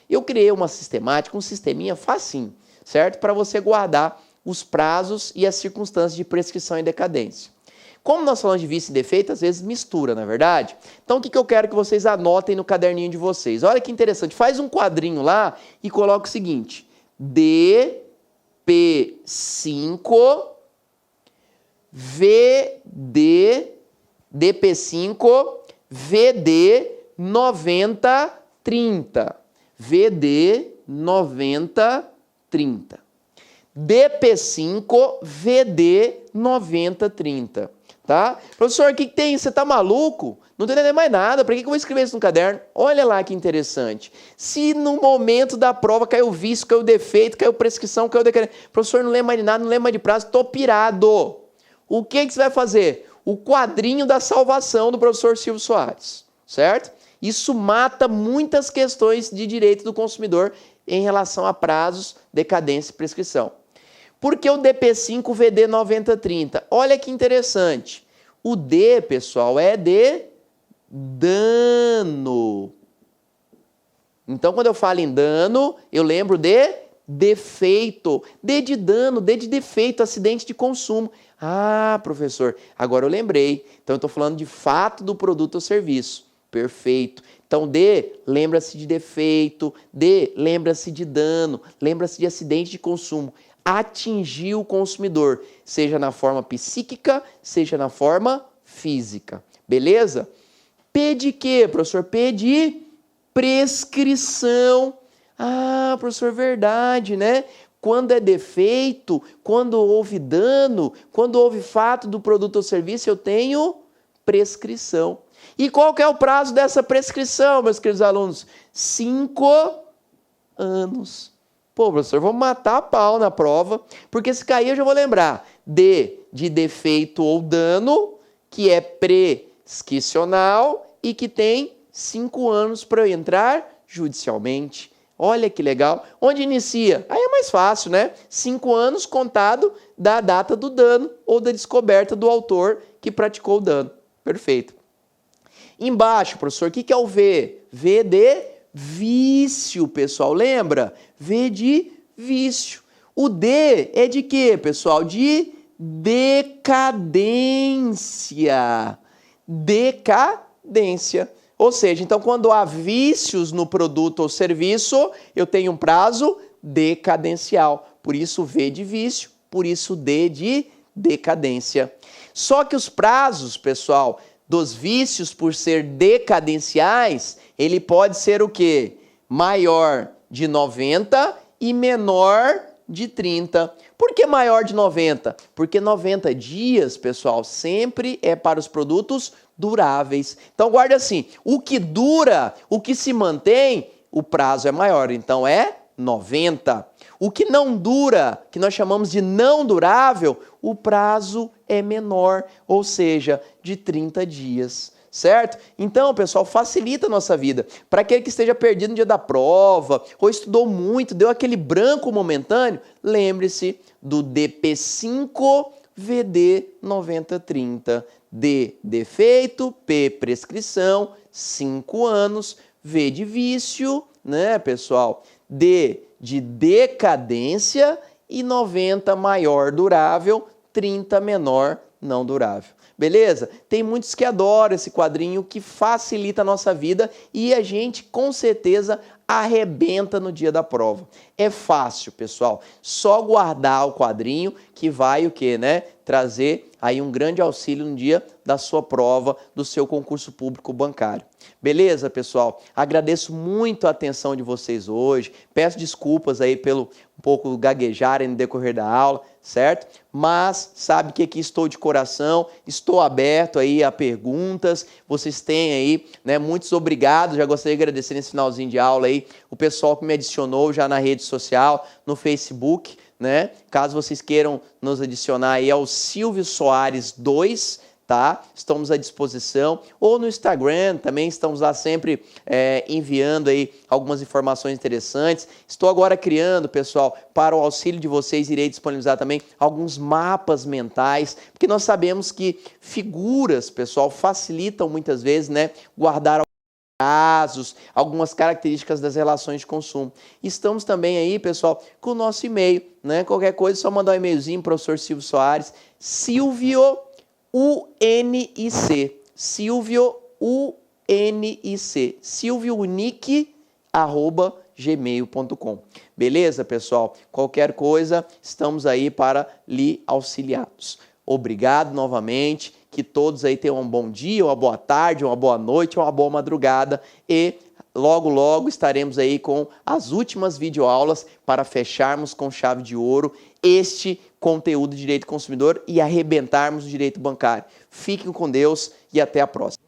Eu criei uma sistemática, um sisteminha facinho, certo? Para você guardar os prazos e as circunstâncias de prescrição e decadência. Como nós falamos de vício e defeito, às vezes mistura, não é verdade? Então, o que eu quero que vocês anotem no caderninho de vocês? Olha que interessante, faz um quadrinho lá e coloca o seguinte: DP5, DP5, VD 9030. VD 9030. DP5, VD 9030. Tá? Professor, o que tem? Você tá maluco? Não tô entendendo mais nada. Para que eu vou escrever isso no caderno? Olha lá que interessante. Se no momento da prova caiu vício, caiu defeito, caiu prescrição, caiu decadência, professor, não lembra mais de nada, não lembra mais de prazo, tô pirado. O que você vai fazer? O quadrinho da salvação do professor Silvio Soares, certo? Isso mata muitas questões de direito do consumidor em relação a prazos, decadência e prescrição. Por que o DP5 VD 9030? Olha que interessante. O D, pessoal, é de dano. Então, quando eu falo em dano, eu lembro de defeito, D de dano, D de defeito, acidente de consumo. Ah, professor, agora eu lembrei. Então eu estou falando de fato do produto ou serviço. Perfeito. Então D, lembra-se de defeito, D, lembra-se de dano, lembra-se de acidente de consumo. Atingir o consumidor, seja na forma psíquica, seja na forma física. Beleza? P de quê, professor? P de prescrição. Ah, professor, verdade, né? Quando é defeito, quando houve dano, quando houve fato do produto ou serviço, eu tenho prescrição. E qual que é o prazo dessa prescrição, meus queridos alunos? 5 anos. Pô, professor, vamos matar a pau na prova, porque se cair eu já vou lembrar. D de defeito ou dano, que é prescricional e que tem 5 anos para eu entrar judicialmente. Olha que legal. Onde inicia? Aí é mais fácil, né? 5 anos contado da data do dano ou da descoberta do autor que praticou o dano. Perfeito. Embaixo, professor, o que é o V? V de vício, pessoal. Lembra? V de vício. O D é de quê, pessoal? De decadência. Decadência. Ou seja, então quando há vícios no produto ou serviço, eu tenho um prazo decadencial. Por isso V de vício, por isso D de decadência. Só que os prazos, pessoal, dos vícios por ser decadenciais, ele pode ser o quê? Maior de 90 e menor de 30. Por que maior de 90? Porque 90 dias, pessoal, sempre é para os produtos duráveis. Então guarde assim, o que dura, o que se mantém, o prazo é maior, então é 90. O que não dura, que nós chamamos de não durável, o prazo é menor, ou seja, de 30 dias. Certo? Então, pessoal, facilita a nossa vida. Para aquele que esteja perdido no dia da prova, ou estudou muito, deu aquele branco momentâneo, lembre-se do DP5VD 9030. D, defeito, P, prescrição, 5 anos, V de vício, né, pessoal? D de decadência e 90 maior durável, 30 menor não durável. Beleza? Tem muitos que adoram esse quadrinho que facilita a nossa vida e a gente com certeza arrebenta no dia da prova. É fácil, pessoal. Só guardar o quadrinho que vai o quê, né? Trazer aí um grande auxílio no dia da sua prova, do seu concurso público bancário. Beleza, pessoal? Agradeço muito a atenção de vocês hoje. Peço desculpas aí pelo um pouco gaguejarem no decorrer da aula, certo? Mas sabe que aqui estou de coração, estou aberto aí a perguntas. Vocês têm aí, né? Muitos obrigados. Já gostaria de agradecer nesse finalzinho de aula aí o pessoal que me adicionou já na rede social, no Facebook, né? Caso vocês queiram nos adicionar aí ao Silvio Soares 2, tá? Estamos à disposição. Ou no Instagram, também estamos lá sempre enviando aí algumas informações interessantes. Estou agora criando, pessoal, para o auxílio de vocês, irei disponibilizar também alguns mapas mentais, porque nós sabemos que figuras, pessoal, facilitam muitas vezes, né, guardar casos, algumas características das relações de consumo. Estamos também aí, pessoal, com o nosso e-mail, né? Qualquer coisa, é só mandar um e-mailzinho, professor Silvio Soares, Silvio UNIC, Silvio UNIC, silviounic@gmail.com. Beleza, pessoal? Qualquer coisa, estamos aí para lhe auxiliarmos. Obrigado novamente. Que todos aí tenham um bom dia, uma boa tarde, uma boa noite, uma boa madrugada e logo, logo estaremos aí com as últimas videoaulas para fecharmos com chave de ouro este conteúdo de direito do consumidor e arrebentarmos o direito bancário. Fiquem com Deus e até a próxima.